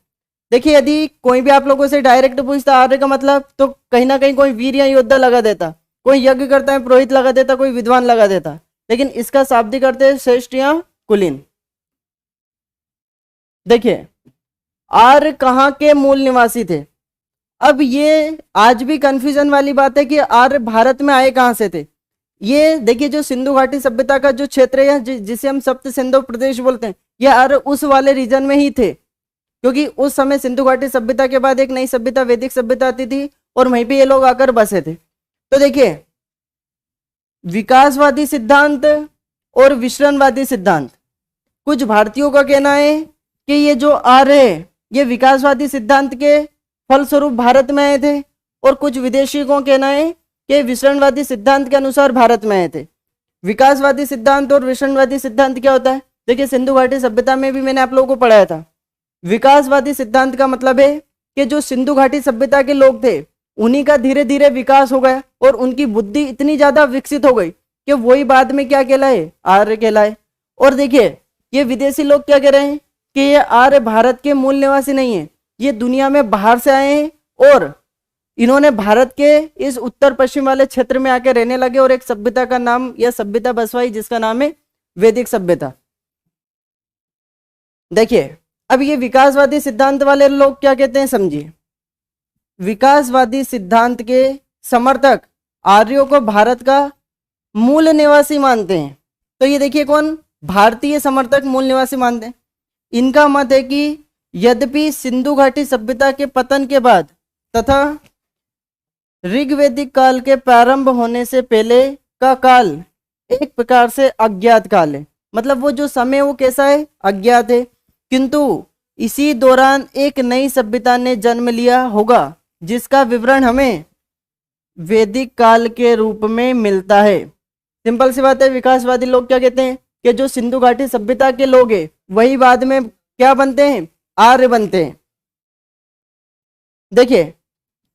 देखिए, यदि कोई भी आप लोगों से डायरेक्ट पूछता आर्य का मतलब, तो कहीं ना कहीं कोई वीर या योद्धा लगा देता, कोई यज्ञ करता है पुरोहित लगा देता, कोई विद्वान लगा देता, लेकिन इसका शाब्दिक अर्थ है श्रेष्ठ या कुलीन। देखिए आर्य कहाँ के मूल निवासी थे। अब ये आज भी कंफ्यूजन वाली बात है कि आर्य भारत में आए कहाँ से थे। ये देखिए जो सिंधु घाटी सभ्यता का जो क्षेत्र है जिसे हम सप्त सिंधु प्रदेश बोलते हैं, ये आर्य उस वाले रीजन में ही थे, क्योंकि उस समय सिंधु घाटी सभ्यता के बाद एक नई सभ्यता वैदिक सभ्यता आती थी और वहीं पे ये लोग आकर बसे थे। तो देखिए विकासवादी सिद्धांत और विचरणवादी सिद्धांत, कुछ भारतीयों का कहना है कि ये जो आर्य है ये विकासवादी सिद्धांत के फलस्वरूप भारत में आए थे, और कुछ विदेशियों का कहना है कि विचरणवादी सिद्धांत के अनुसार भारत में आए थे। विकासवादी सिद्धांत और विचरणवादी सिद्धांत क्या होता है, देखिए सिंधु घाटी सभ्यता में भी मैंने आप लोगों को पढ़ाया था। विकासवादी सिद्धांत का मतलब है कि जो सिंधु घाटी सभ्यता के लोग थे उन्हीं का धीरे धीरे विकास हो गया और उनकी बुद्धि इतनी ज्यादा विकसित हो गई कि वही बाद में क्या कहलाए, आर्य कहलाए। और देखिए ये विदेशी लोग क्या कह रहे हैं कि ये आर्य भारत के मूल निवासी नहीं है, ये दुनिया में बाहर से आए हैं और इन्होंने भारत के इस उत्तर पश्चिम वाले क्षेत्र में आके रहने लगे और एक सभ्यता का नाम या सभ्यता बसवाई जिसका नाम है वैदिक सभ्यता। देखिए अब ये विकासवादी सिद्धांत वाले लोग क्या कहते हैं समझिए। विकासवादी सिद्धांत के समर्थक आर्यों को भारत का मूल निवासी मानते हैं। तो ये देखिए कौन, भारतीय समर्थक मूल निवासी मानते हैं। इनका मत है कि यद्यपि सिंधु घाटी सभ्यता के पतन के बाद तथा ऋग्वैदिक काल के प्रारंभ होने से पहले का काल एक प्रकार से अज्ञात काल है, मतलब वो जो समय वो कैसा है, अज्ञात है, किंतु इसी दौरान एक नई सभ्यता ने जन्म लिया होगा जिसका विवरण हमें वैदिक काल के रूप में मिलता है। सिंपल सी बात है, विकासवादी लोग क्या कहते हैं कि जो सिंधु घाटी सभ्यता के लोग हैं वही बाद में क्या बनते हैं, आर्य बनते हैं। देखिए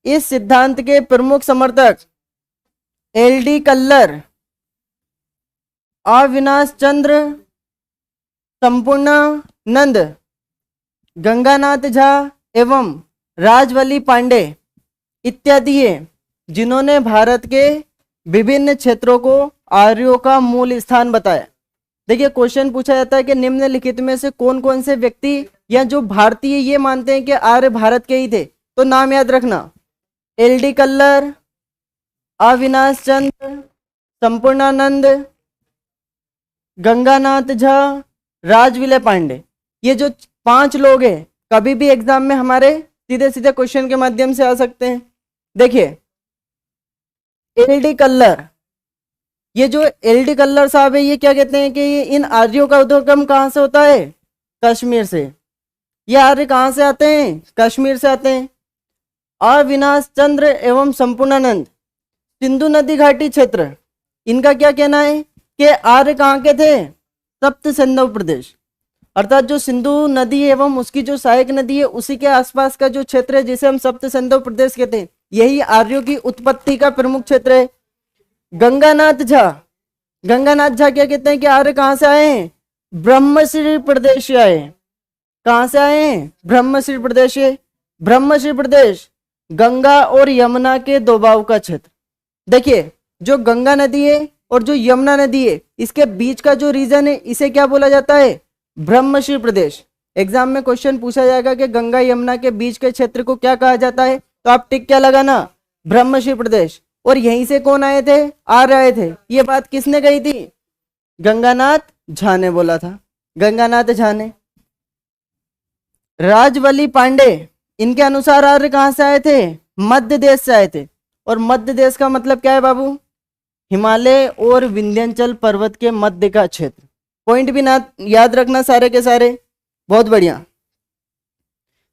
इस सिद्धांत के प्रमुख समर्थक एल.डी. कल्लर, अविनाश चंद्र, संपूर्णानंद, गंगानाथ झा एवं राजवली पांडे इत्यादि है, जिन्होंने भारत के विभिन्न क्षेत्रों को आर्यों का मूल स्थान बताया। देखिए क्वेश्चन पूछा जाता है कि निम्नलिखित में से कौन कौन से व्यक्ति या जो भारतीय ये मानते हैं कि आर्य भारत के ही थे, तो नाम याद रखना, एल.डी. कल्लर, अविनाश चंद्र, संपूर्णानंद, गंगानाथ झा, राजविले पांडे। ये जो 5 लोग हैं कभी भी एग्जाम में हमारे सीधे सीधे क्वेश्चन के माध्यम से आ सकते हैं। देखिए एल.डी. कल्लर, ये जो एल.डी. कल्लर साहब है ये क्या कहते हैं कि इन आर्यों का उद्गम कहाँ से होता है, कश्मीर से। ये आर्य कहाँ से आते हैं, कश्मीर से आते हैं। अविनाश चंद्र एवं संपूर्णानंद सिंधु नदी घाटी क्षेत्र, इनका क्या कहना है कि आर्य कहाँ के थे, सप्त सिंधु प्रदेश, अर्थात जो सिंधु नदी एवं उसकी जो सहायक नदी है उसी के आसपास का जो क्षेत्र है जिसे हम सप्त सिंधु प्रदेश कहते हैं, यही आर्यों की उत्पत्ति का प्रमुख क्षेत्र है। गंगानाथ झा, गंगानाथ झा क्या कहते हैं कि आर्य कहाँ से आए हैं, ब्रह्मश्री प्रदेश से आए हैं। कहाँ से आए हैं, ब्रह्मश्री प्रदेश से। ब्रह्मश्री प्रदेश गंगा और यमुना के दोबाव का क्षेत्र। देखिए जो गंगा नदी है और जो यमुना नदी है इसके बीच का जो रीजन है इसे क्या बोला जाता है, ब्रह्मश्री प्रदेश। एग्जाम में क्वेश्चन पूछा जाएगा कि गंगा यमुना के बीच के क्षेत्र को क्या कहा जाता है, तो आप टिक क्या लगाना, ब्रह्मश्री प्रदेश। और यहीं से कौन आए थे, आर्य आए थे। ये बात किसने कही थी, गंगानाथ झा ने बोला था, गंगानाथ झा ने। राजवली पांडे, इनके अनुसार आर्य कहाँ से आए थे, मध्य देश से आए थे। और मध्य देश का मतलब क्या है बाबू, हिमालय और विंध्याचल पर्वत के मध्य का क्षेत्र। पॉइंट भी ना याद रखना सारे के सारे, बहुत बढ़िया।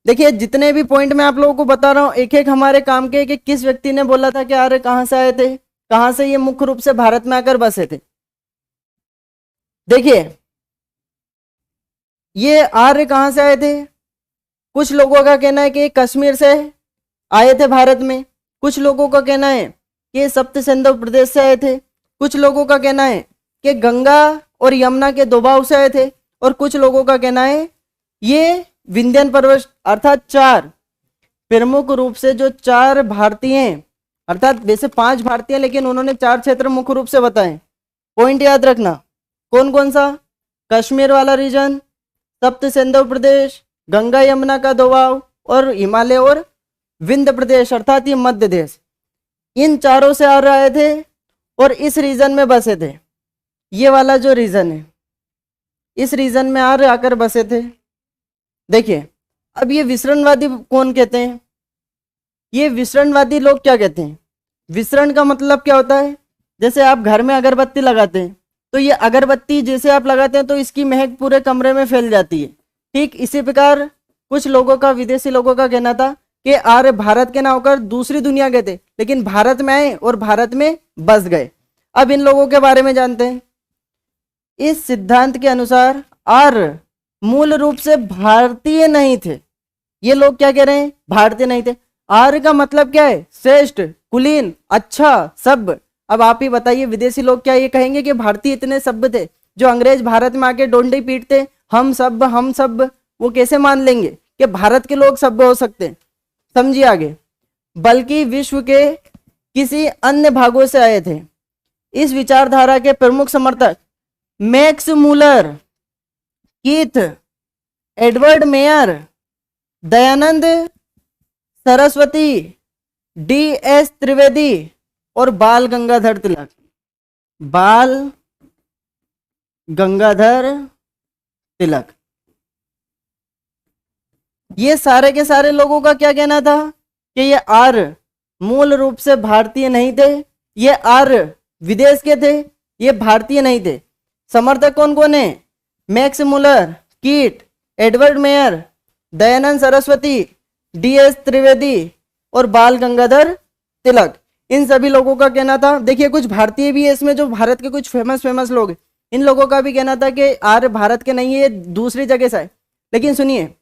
देखिए जितने भी पॉइंट मैं आप लोगों को बता रहा हूँ एक एक हमारे काम के कि किस व्यक्ति ने बोला था कि आर्य कहाँ से आए थे, कहाँ से ये मुख्य रूप से भारत में आकर बसे थे। देखिए ये आर्य कहाँ से आए थे, कुछ लोगों का कहना है कि कश्मीर से आए थे भारत में, कुछ लोगों का कहना है कि सप्त सिंधु प्रदेश से आए थे, कुछ लोगों का कहना है कि गंगा और यमुना के दोबाव से आए थे, और कुछ लोगों का कहना है ये विंध्यन पर्वत, अर्थात 4 प्रमुख रूप से जो 4 भारतीय हैं अर्थात वैसे 5 भारतीय, लेकिन उन्होंने 4 क्षेत्र मुख्य रूप से बताए। पॉइंट याद रखना, कौन कौन सा? कश्मीर वाला रीजन, सप्त सिंधु प्रदेश, गंगा यमुना का दोआब, और हिमालय और विंध्य प्रदेश अर्थात ये मध्य देश। इन चारों से आर्य आए थे और इस रीजन में बसे थे। ये वाला जो रीजन है, इस रीजन में आर्य आकर बसे थे। देखिए, अब ये विसरणवादी कौन कहते हैं? ये विसरणवादी लोग क्या कहते हैं? विसरण का मतलब क्या होता है? जैसे आप घर में अगरबत्ती लगाते हैं, तो ये अगरबत्ती जैसे आप लगाते हैं तो इसकी महक पूरे कमरे में फैल जाती है। ठीक इसी प्रकार कुछ लोगों का, विदेशी लोगों का कहना था कि आर्य भारत के ना होकर दूसरी दुनिया गए थे, लेकिन भारत में आए और भारत में बस गए। अब इन लोगों के बारे में जानते हैं। इस सिद्धांत के अनुसार आर्य मूल रूप से भारतीय नहीं थे। ये लोग क्या कह रहे हैं? भारतीय नहीं थे। आर्य का मतलब क्या है? श्रेष्ठ, कुलीन, अच्छा, सभ्य। अब आप ही बताइए, विदेशी लोग क्या ये कहेंगे कि भारतीय इतने सभ्य थे? जो अंग्रेज भारत में आके डोंडी पीटते, हम सभ्य हम सभ्य, वो कैसे मान लेंगे कि भारत के लोग सभ्य हो सकते हैं? समझिए आगे। बल्कि विश्व के किसी अन्य भागों से आए थे। इस विचारधारा के प्रमुख समर्थक Max Muller, Keith, Edward mayor, Dayanand Saraswati, DS Trivedi और बाल गंगाधर तिलक। बाल गंगाधर तिलक, ये सारे के सारे लोगों का क्या कहना था कि ये आर्य मूल रूप से भारतीय नहीं थे। ये आर्य विदेश के थे, ये भारतीय नहीं थे। समर्थक कौन कौन है? मैक्स मूलर, कीट, Edward mayor, Dayanand Saraswati, DS Trivedi और बाल गंगाधर तिलक। इन सभी लोगों का कहना था। देखिए, कुछ भारतीय भी है इसमें, जो भारत के कुछ फेमस लोग हैं। इन लोगों का भी कहना था कि आर्य भारत के नहीं है, दूसरी जगह से आए। लेकिन सुनिए,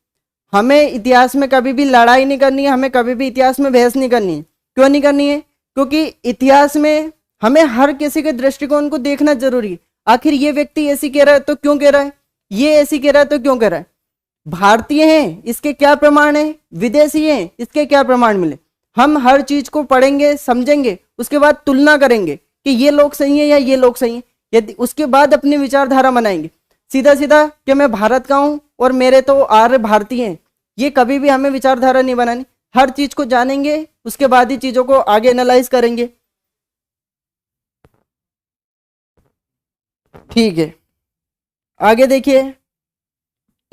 हमें इतिहास में कभी भी लड़ाई नहीं करनी है, हमें कभी भी इतिहास में बहस नहीं करनी है। क्यों नहीं करनी है? क्योंकि इतिहास में हमें हर किसी के दृष्टिकोण को देखना जरूरी है। आखिर ये व्यक्ति ऐसी कह रहा है तो क्यों कह रहा है, ये ऐसी कह रहा है तो क्यों कह रहा है। भारतीय हैं, इसके क्या प्रमाण है? विदेशी हैं, इसके क्या प्रमाण मिले? हम हर चीज को पढ़ेंगे, समझेंगे, उसके बाद तुलना करेंगे कि ये लोग सही है या ये लोग सही है। यदि उसके बाद अपनी विचारधारा बनाएंगे। सीधा सीधा कि मैं भारत का हूं और मेरे तो आर्य भारतीय हैं, ये कभी भी हमें विचारधारा नहीं बनानी। हर चीज को जानेंगे, उसके बाद ही चीजों को आगे एनालाइज करेंगे। ठीक है, आगे देखिए।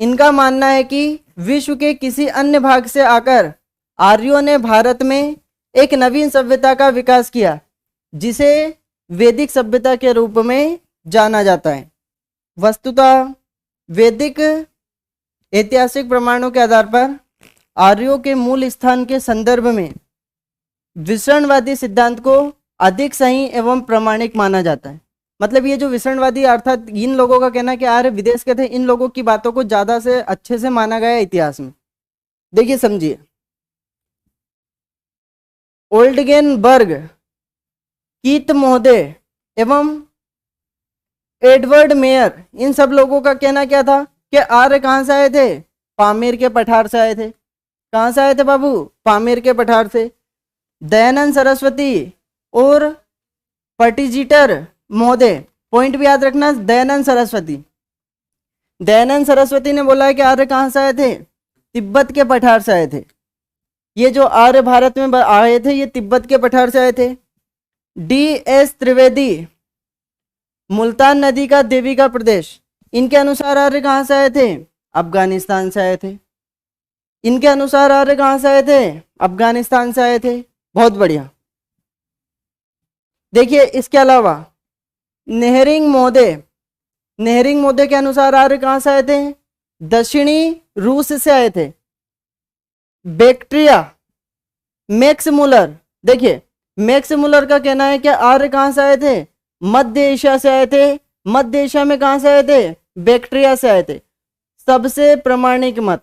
इनका मानना है कि विश्व के किसी अन्य भाग से आकर आर्यों ने भारत में एक नवीन सभ्यता का विकास किया, जिसे वैदिक सभ्यता के रूप में जाना जाता है। वस्तुतः वैदिक ऐतिहासिक प्रमाणों के आधार पर आर्यों के मूल स्थान के संदर्भ में विसरणवादी सिद्धांत को अधिक सही एवं प्रामाणिक माना जाता है। मतलब ये जो विसरणवादी, अर्थात इन लोगों का कहना है कि आर्य विदेश के थे, इन लोगों की बातों को ज्यादा से अच्छे से माना गया है इतिहास में। देखिए, समझिए। ओल्डगेनबर्ग, कीथ महोदय एवं एडवर्ड मेयर, इन सब लोगों का कहना क्या था कि आर्य कहां से आए थे? पामेर के पठार से आए थे। कहां से आए थे बाबू? पामेर के पठार से। दयानंद सरस्वती और पटिजीटर महोदय, पॉइंट भी याद रखना, दयानंद सरस्वती। दयानंद सरस्वती ने बोला है कि आर्य कहां से आए थे? तिब्बत के पठार से आए थे। ये जो आर्य भारत में आए थे, ये तिब्बत के पठार से आए थे। DS त्रिवेदी, मुल्तान नदी का देविका प्रदेश, इनके अनुसार आर्य कहां से आए थे? अफगानिस्तान से आए थे। इनके अनुसार आर्य कहां से आए थे? अफगानिस्तान से आए थे। बहुत बढ़िया। देखिए, इसके अलावा नेहरिंग महोदय, नेहरिंग महोदय के अनुसार आर्य कहां से आए थे? दक्षिणी रूस से आए थे। बैक्ट्रिया, मैक्स मूलर, देखिए मैक्स मूलर का कहना है कि आर्य कहां से आए थे? मध्य एशिया से आए थे। मध्य एशिया में कहां से आए थे? बैक्ट्रिया से आए थे। सबसे प्रामाणिक मत,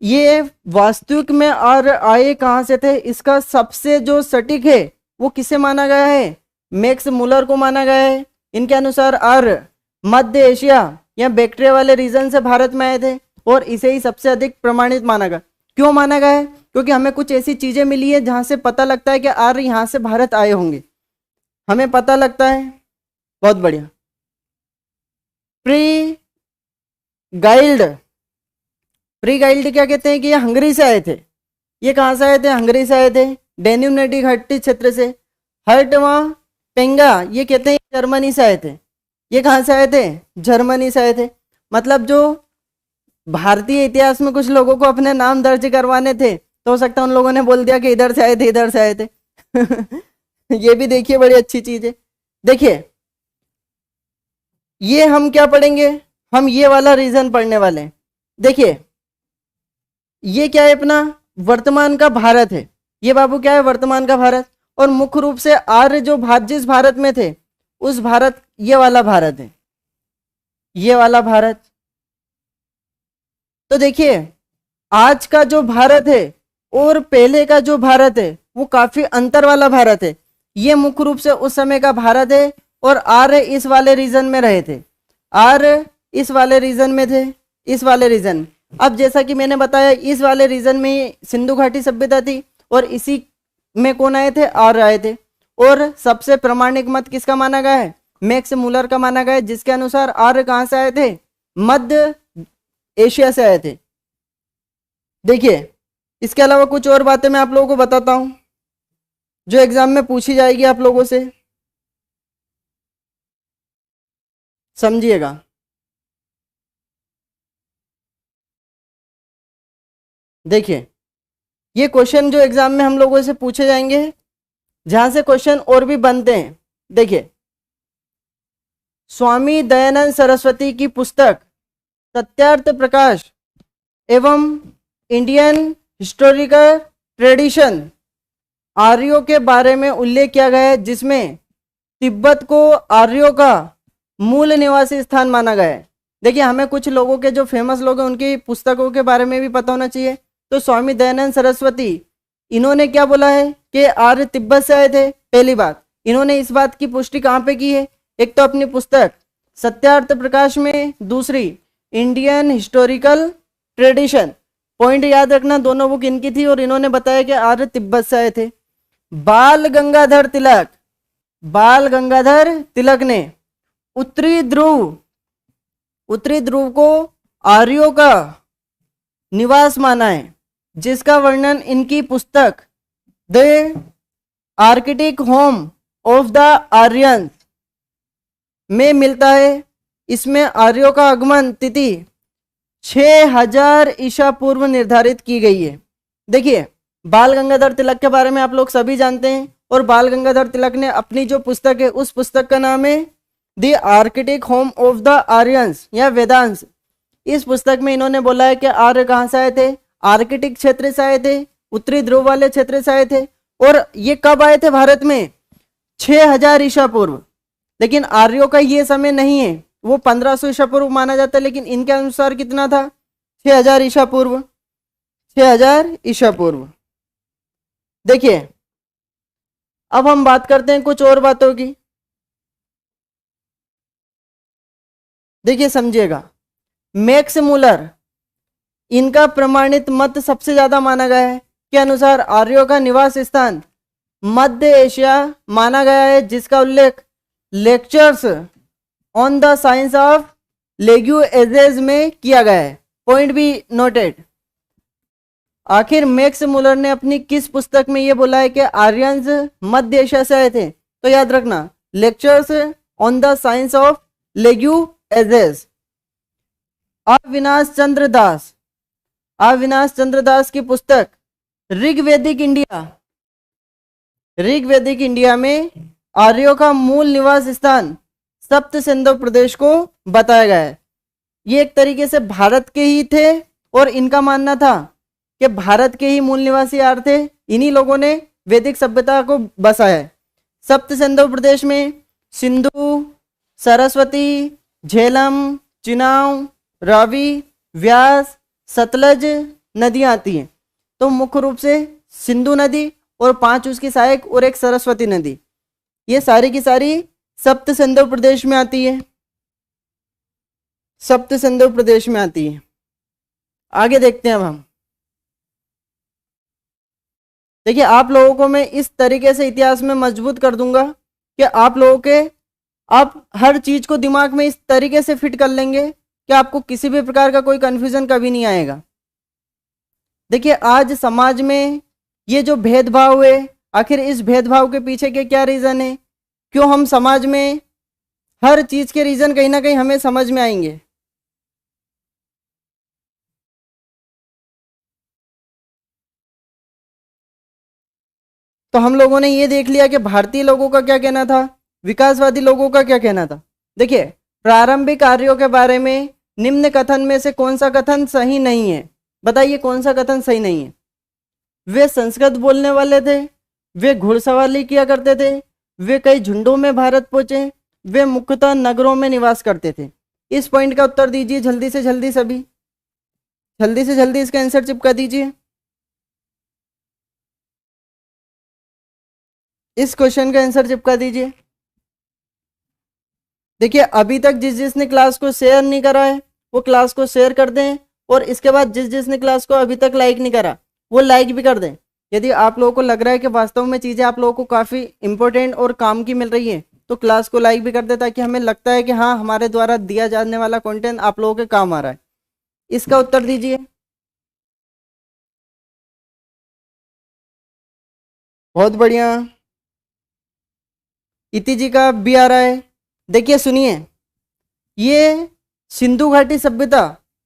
ये वास्तविक में आर्य आए कहां से थे, इसका सबसे जो सटीक है वो किसे माना गया है? मैक्स मूलर को माना गया है। इनके अनुसार आर्य मध्य एशिया या बैक्ट्रिया वाले रीजन से भारत में आए थे और इसे ही सबसे अधिक प्रमाणित माना गया। क्यों माना गया है? क्योंकि हमें कुछ ऐसी चीजें मिली है जहां से पता लगता है कि आर्य यहां से भारत आए होंगे, हमें पता लगता है। बहुत बढ़िया। प्री गाइल्ड, प्री गाइल्ड क्या कहते हैं कि ये हंगरी से आए थे। ये कहाँ से आए थे? हंगरी से आए थे, डेन्यूब नदी घाटी क्षेत्र से। हर्टवा पेंगा ये कहते हैं जर्मनी से आए थे। ये कहाँ से आए थे? जर्मनी से आए थे। मतलब जो भारतीय इतिहास में कुछ लोगों को अपने नाम दर्ज करवाने थे, तो हो सकता है उन लोगों ने बोल दिया कि इधर से आए थे, इधर से आए थे। ये भी देखिए बड़ी अच्छी चीज है। देखिए ये हम क्या पढ़ेंगे, हम ये वाला रीजन पढ़ने वाले हैं। देखिए ये क्या है? अपना वर्तमान का भारत है। ये बाबू क्या है? वर्तमान का भारत। और मुख्य रूप से आर्य जो जिस भारत में थे उस भारत, ये वाला भारत है, ये वाला भारत। तो देखिए आज का जो भारत है और पहले का जो भारत है वो काफी अंतर वाला भारत है। ये मुख्य रूप से उस समय का भारत है और आर्य इस वाले रीजन में रहे थे। आर्य इस वाले रीजन में थे, इस वाले रीजन में। अब जैसा कि मैंने बताया इस वाले रीजन में सिंधु घाटी सभ्यता थी और इसी में कौन आए थे? आर्य आए थे। और सबसे प्रामाणिक मत किसका माना गया है? मैक्स मुलर का माना गया है, जिसके अनुसार आर्य कहां से आए थे? मध्य एशिया से आए थे। देखिए इसके अलावा कुछ और बातें मैं आप लोगों को बताता हूं जो एग्जाम में पूछी जाएगी आप लोगों से, समझिएगा। देखिए ये क्वेश्चन जो एग्जाम में हम लोगों से पूछे जाएंगे, जहां से क्वेश्चन और भी बनते हैं। देखिए स्वामी दयानंद सरस्वती की पुस्तक सत्यार्थ प्रकाश एवं इंडियन हिस्टोरिकल ट्रेडिशन आर्यों के बारे में उल्लेख किया गया है, जिसमें तिब्बत को आर्यों का मूल निवासी स्थान माना गया है। देखिए हमें कुछ लोगों के जो फेमस लोग हैं उनकी पुस्तकों के बारे में भी पता होना चाहिए। तो स्वामी दयानंद सरस्वती, इन्होंने क्या बोला है कि आर्य तिब्बत से आए थे। पहली बात, इन्होंने इस बात की पुष्टि कहाँ पे की है? एक तो अपनी पुस्तक सत्यार्थ प्रकाश में, दूसरी इंडियन हिस्टोरिकल ट्रेडिशन। पॉइंट याद रखना, दोनों बुक इनकी थी और इन्होंने बताया कि आर्य तिब्बत से आए थे। बाल गंगाधर तिलक, बाल गंगाधर तिलक ने उत्तरी ध्रुव, उत्तरी ध्रुव को आर्यों का निवास माना है, जिसका वर्णन इनकी पुस्तक the Arctic home of the Aryans में मिलता है। इसमें आर्यों का आगमन तिथि 6000 ईसा पूर्व निर्धारित की गई है। देखिए बाल गंगाधर तिलक के बारे में आप लोग सभी जानते हैं और बाल गंगाधर तिलक ने अपनी जो पुस्तक है उस पुस्तक का नाम है the Arctic home of the Aryans या वेदांश। इस पुस्तक में इन्होंने बोला है कि आर्य कहाँ से आए थे? आर्किटिक क्षेत्र से आए थे, उत्तरी ध्रुव वाले क्षेत्र से आए थे। और ये कब आए थे भारत में? 6000 ईसा पूर्व। लेकिन आर्यों का ये समय नहीं है, वो 1500 ईसा पूर्व माना जाता है, लेकिन इनके अनुसार कितना था? 6000 ईसा पूर्व, 6000 ईसा पूर्व। देखिए अब हम बात करते हैं कुछ और बातों की। देखिए समझिएगा, मैक्स मुलर, इनका प्रमाणित मत सबसे ज्यादा माना गया है के अनुसार आर्यों का निवास स्थान मध्य एशिया माना गया है, जिसका उल्लेख lectures on the science of languages में किया गया है। Point be noted. आखिर मैक्स मुलर ने अपनी किस पुस्तक में यह बोला है कि आर्यंस मध्य एशिया से आए थे? तो याद रखना, lectures on the science of languages. Avinash Chandra Das, Avinash Chandra Das की पुस्तक ऋग्वैदिक इंडिया, ऋग्वैदिक इंडिया में आर्यों का मूल निवास स्थान सप्त सिंधु प्रदेश को बताया गया है। ये एक तरीके से भारत के ही थे और इनका मानना था कि भारत के ही मूल निवासी आर्य थे, इन्हीं लोगों ने वैदिक सभ्यता को बसाया है। सप्त सिंधु प्रदेश में सिंधु, सरस्वती, झेलम, चिनाव, रावी, व्यास, सतलज नदियां आती हैं। तो मुख्य रूप से सिंधु नदी और 5 उसकी सहायक और एक सरस्वती नदी, ये सारी की सारी सप्त सिंधु प्रदेश में आती है, सप्त सिंधु प्रदेश में आती है। आगे देखते हैं अब हम। देखिए आप लोगों को मैं इस तरीके से इतिहास में मजबूत कर दूंगा कि आप लोगों के आप हर चीज को दिमाग में इस तरीके से फिट कर लेंगे कि आपको किसी भी प्रकार का कोई कंफ्यूजन कभी नहीं आएगा। देखिए आज समाज में ये जो भेदभाव है, आखिर इस भेदभाव के पीछे के क्या रीजन है, क्यों हम समाज में हर चीज के रीजन कहीं ना कहीं हमें समझ में आएंगे। तो हम लोगों ने ये देख लिया कि भारतीय लोगों का क्या कहना था, विकासवादी लोगों का क्या कहना था। देखिए प्रारंभिक कार्यों के बारे में निम्न कथन में से कौन सा कथन सही नहीं है, बताइए कौन सा कथन सही नहीं है। वे संस्कृत बोलने वाले थे, वे घुड़सवारी किया करते थे, वे कई झुंडों में भारत पहुंचे, वे मुख्यतः नगरों में निवास करते थे। इस पॉइंट का उत्तर दीजिए जल्दी से जल्दी, सभी जल्दी से जल्दी इसका आंसर चिपका दीजिए। इस क्वेश्चन का आंसर चिपका दीजिए। देखिए अभी तक जिस जिसने क्लास को शेयर नहीं करा है वो क्लास को शेयर कर दें, और इसके बाद जिस जिसने क्लास को अभी तक लाइक नहीं करा वो लाइक भी कर दें। यदि आप लोगों को लग रहा है कि वास्तव में चीज़ें आप लोगों को काफ़ी इंपॉर्टेंट और काम की मिल रही है तो क्लास को लाइक भी कर दे, ताकि हमें लगता है कि हाँ हमारे द्वारा दिया जाने वाला कंटेंट आप लोगों के काम आ रहा है। इसका उत्तर दीजिए। बहुत बढ़िया, इति जी का भी आ रहा है। देखिए सुनिए, ये सिंधु घाटी सभ्यता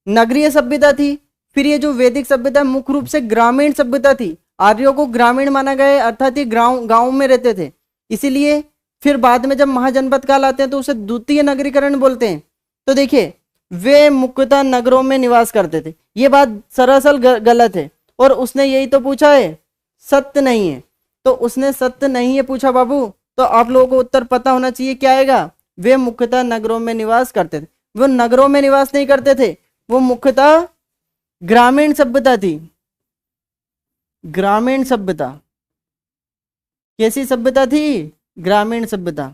नगरीय सभ्यता थी, फिर ये जो वैदिक सभ्यता मुख्य रूप से ग्रामीण सभ्यता थी। आर्यों को ग्रामीण माना गया है, अर्थात ये गांव में रहते थे, इसीलिए फिर बाद में जब महाजनपद काल आते हैं तो उसे द्वितीय नगरीकरण बोलते हैं। तो देखिए वे मुख्यतः नगरों में निवास करते थे, ये बात सरासर गलत है, और उसने यही तो पूछा है, सत्य नहीं है। तो उसने सत्य नहीं है पूछा बाबू, तो आप लोगों को उत्तर पता होना चाहिए क्या आएगा। वे मुख्यतः नगरों में निवास करते थे। वो नगरों में निवास नहीं करते थे, वो मुख्यतः ग्रामीण सभ्यता थी। ग्रामीण सभ्यता कैसी सभ्यता थी? ग्रामीण सभ्यता।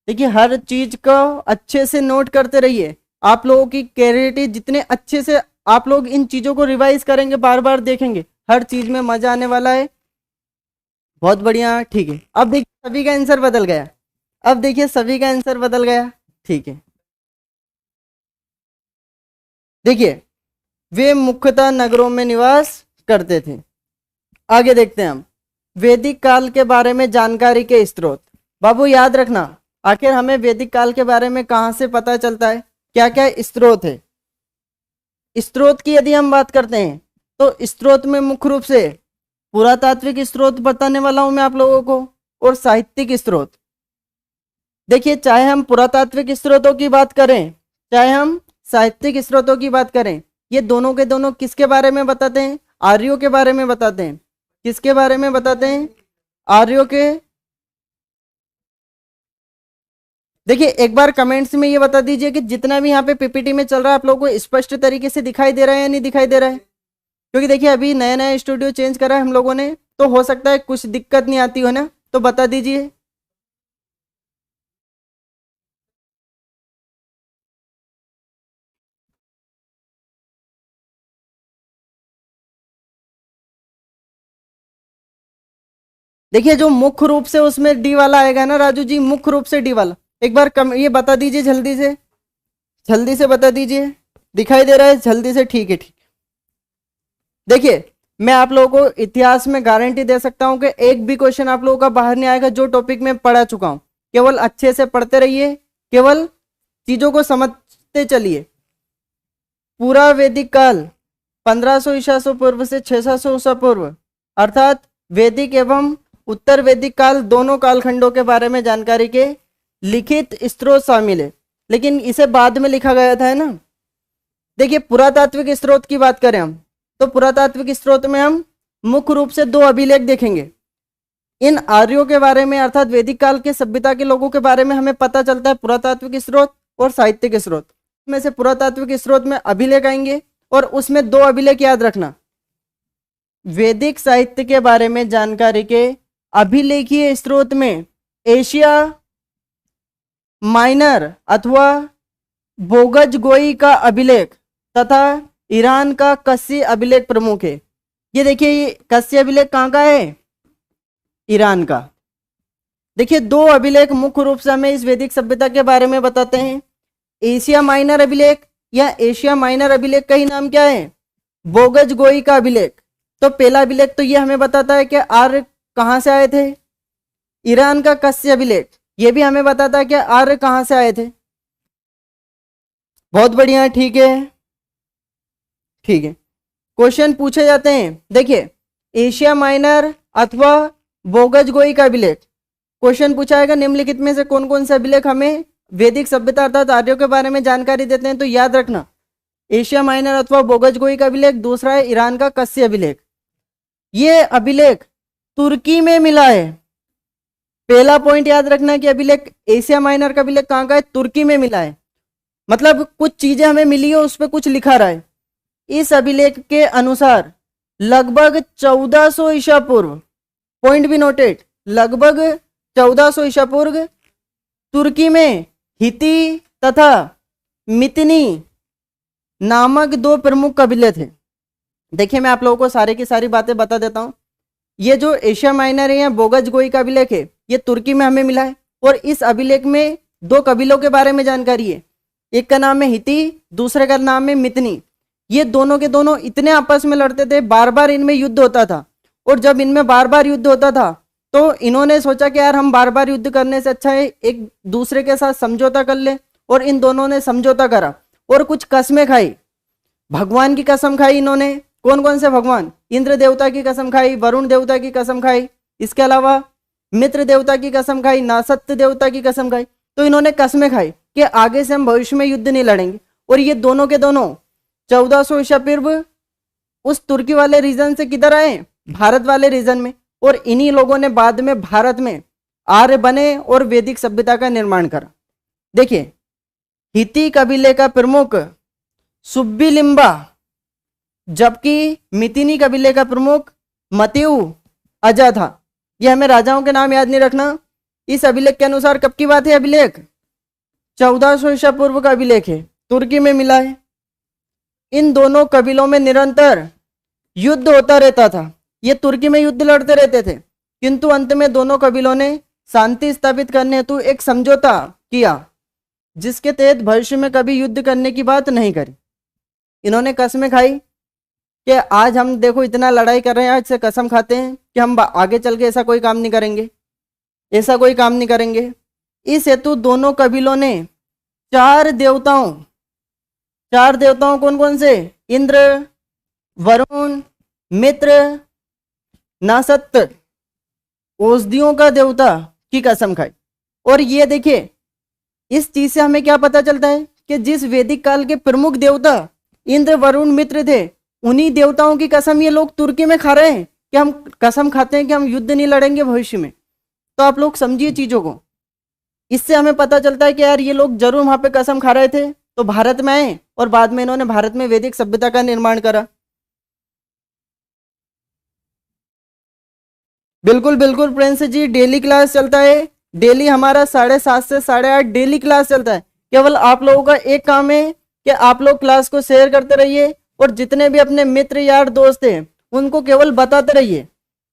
देखिए हर चीज को अच्छे से नोट करते रहिए, आप लोगों की क्लैरिटी जितने अच्छे से आप लोग इन चीजों को रिवाइज करेंगे, बार बार देखेंगे, हर चीज में मजा आने वाला है। बहुत बढ़िया, ठीक है। अब देखिए सभी का आंसर बदल गया, अब देखिए सभी का आंसर बदल गया, ठीक है। देखिए वे मुख्यतः नगरों में निवास करते थे। आगे देखते हैं हम वैदिक काल के बारे में जानकारी के स्रोत। बाबू याद रखना, आखिर हमें वैदिक काल के बारे में कहां से पता चलता है, क्या क्या स्रोत है। स्रोत की यदि हम बात करते हैं तो स्रोत में मुख्य रूप से पुरातात्विक स्रोत बताने वाला हूं मैं आप लोगों को, और साहित्यिक स्रोत। देखिए चाहे हम पुरातात्विक स्रोतों की बात करें चाहे हम साहित्यिक स्रोतों की बात करें, ये दोनों के दोनों किसके बारे में बताते हैं? आर्यों के बारे में बताते हैं। किसके बारे में बताते हैं? आर्यों के। देखिए एक बार कमेंट्स में ये बता दीजिए कि जितना भी यहाँ पे पीपीटी में चल रहा है आप लोगों को स्पष्ट तरीके से दिखाई दे रहा है या नहीं दिखाई दे रहा है। क्योंकि देखिए अभी नया नया स्टूडियो चेंज करा है हम लोगों ने, तो हो सकता है कुछ दिक्कत नहीं आती हो ना, तो बता दीजिए। देखिए जो मुख्य रूप से उसमें डी वाला आएगा ना राजू जी, मुख्य रूप से डी वाला, एक बार ये बता दीजिए जल्दी से बता दीजिए। दिखाई दे रहा है जल्दी से? ठीक है ठीक। देखिए मैं आप लोगों को इतिहास में गारंटी दे सकता हूं कि एक भी क्वेश्चन आप लोगों का बाहर नहीं आएगा जो टॉपिक में पढ़ा चुका हूं। केवल अच्छे से पढ़ते रहिए, केवल चीजों को समझते चलिए। पूरा वैदिक काल 1500 ईसा पूर्व से 600 ईसा पूर्व, अर्थात वैदिक एवं उत्तर वैदिक काल दोनों कालखंडों के बारे में जानकारी के लिखित स्रोत शामिल है, लेकिन इसे बाद में लिखा गया था, है ना। देखिए पुरातात्विक स्रोत की बात करें हम, तो पुरातात्विक स्रोत में हम मुख्य रूप से दो अभिलेख देखेंगे। इन आर्यों के बारे में अर्थात वैदिक काल के सभ्यता के लोगों के बारे में हमें पता चलता है पुरातात्विक स्रोत और साहित्यिक स्रोत में से। पुरातात्विक स्रोत में अभिलेख आएंगे और उसमें दो अभिलेख याद रखना। वैदिक साहित्य के बारे में जानकारी के अभिलेखीय स्रोत में एशिया माइनर अथवा बोगज गोई का अभिलेख तथा ईरान का कस्सी अभिलेख प्रमुख है। ये देखिए ये कस्सी अभिलेख कहाँ का है? ईरान का। देखिए, दो अभिलेख मुख्य रूप से हमें इस वैदिक सभ्यता के बारे में बताते हैं। एशिया माइनर अभिलेख या एशिया माइनर अभिलेख का ही नाम क्या है? बोगज गोई का अभिलेख। तो पहला अभिलेख तो ये हमें बताता है कि आर्य कहां से आए थे। ईरान का कस्य अभिलेख ये भी हमें बताता है कि आर्य कहां से आए थे। बहुत बढ़िया, ठीक है, ठीक है। क्वेश्चन पूछे जाते हैं। देखिए, एशिया माइनर अथवा बोगज गोई का अभिलेख क्वेश्चन पूछा जाएगा, निम्नलिखित में से कौन कौन से अभिलेख हमें वैदिक सभ्यता अर्थात आर्यों के बारे में जानकारी देते हैं? तो याद रखना, एशिया माइनर अथवा बोगज गोई का अभिलेख, दूसरा है ईरान का कस्य अभिलेख। ये अभिलेख तुर्की में मिला है। पहला पॉइंट याद रखना कि अभिलेख एशिया माइनर का अभिलेख कहां का है? तुर्की में मिला है। मतलब कुछ चीजें हमें मिली है, उस पर कुछ लिखा रहा है। इस अभिलेख के अनुसार लगभग 1400 ईसा पूर्व, पॉइंट भी नोटेड, लगभग 1400 ईसा पूर्व तुर्की में हिती तथा मितनी नामक दो प्रमुख कबीले थे। देखिए, मैं आप लोगों को सारे की सारी बातें बता देता हूं। ये जो एशिया माइनर है या बोगज गोई का अभिलेख है, ये तुर्की में हमें मिला है। और इस अभिलेख में दो कबीलों के बारे में जानकारी है। एक का नाम है हिती, दूसरे का नाम है मितनी। ये दोनों के दोनों इतने आपस में लड़ते थे, बार बार इनमें युद्ध होता था। और जब इनमें बार बार युद्ध होता था तो इन्होंने सोचा कि यार हम बार बार युद्ध करने से अच्छा है एक दूसरे के साथ समझौता कर ले। और इन दोनों ने समझौता करा और कुछ कस्में खाई। भगवान की कसम खाई इन्होंने। कौन कौन से भगवान? इंद्र देवता की कसम खाई, वरुण देवता की कसम खाई, इसके अलावा मित्र देवता की कसम खाई, नासत्य देवता की कसम खाई। तो इन्होंने कस्में खाई कि आगे से हम भविष्य में युद्ध नहीं लड़ेंगे। और ये दोनों के दोनों 1400 ईसा पूर्व उस तुर्की वाले रीजन से किधर आए? भारत वाले रीजन में। और इन्हीं लोगों ने बाद में भारत में आर्य बने और वैदिक सभ्यता का निर्माण करा। देखिए, हिती कबीले का प्रमुख सुब्बिलिम्बा, जबकि मितिनी कबीले का प्रमुख मतियु अजा था। यह हमें राजाओं के नाम याद नहीं रखना। इस अभिलेख के अनुसार कब की बात है? अभिलेख 1400 ईसा पूर्व का अभिलेख है, तुर्की में मिला है। इन दोनों कबीलों में निरंतर युद्ध होता रहता था। ये तुर्की में युद्ध लड़ते रहते थे, किंतु अंत में दोनों कबीलों ने शांति स्थापित करने हेतु एक समझौता किया, जिसके तहत भविष्य में कभी युद्ध करने की बात नहीं करी। इन्होंने कसमें खाई कि आज हम देखो इतना लड़ाई कर रहे हैं, आज से कसम खाते हैं कि हम आगे चल के ऐसा कोई काम नहीं करेंगे, ऐसा कोई काम नहीं करेंगे। इस हेतु दोनों कबीलों ने चार देवताओं कौन कौन से? इंद्र, वरुण, मित्र, नासत्य, औषधियों का देवता की कसम खाई। और ये देखिए, इस चीज से हमें क्या पता चलता है कि जिस वैदिक काल के प्रमुख देवता इंद्र, वरुण, मित्र थे, उन्हीं देवताओं की कसम ये लोग तुर्की में खा रहे हैं कि हम कसम खाते हैं कि हम युद्ध नहीं लड़ेंगे भविष्य में। तो आप लोग समझिए चीजों को। इससे हमें पता चलता है कि यार ये लोग जरूर वहां पे कसम खा रहे थे, तो भारत में आए और बाद में इन्होंने भारत में वैदिक सभ्यता का निर्माण करा। बिल्कुल बिल्कुल प्रिंस जी, डेली क्लास चलता है। डेली हमारा 7:30 से 8:30 डेली क्लास चलता है। केवल आप लोगों का एक काम है कि आप लोग क्लास को शेयर करते रहिए और जितने भी अपने मित्र यार दोस्त हैं उनको केवल बताते रहिए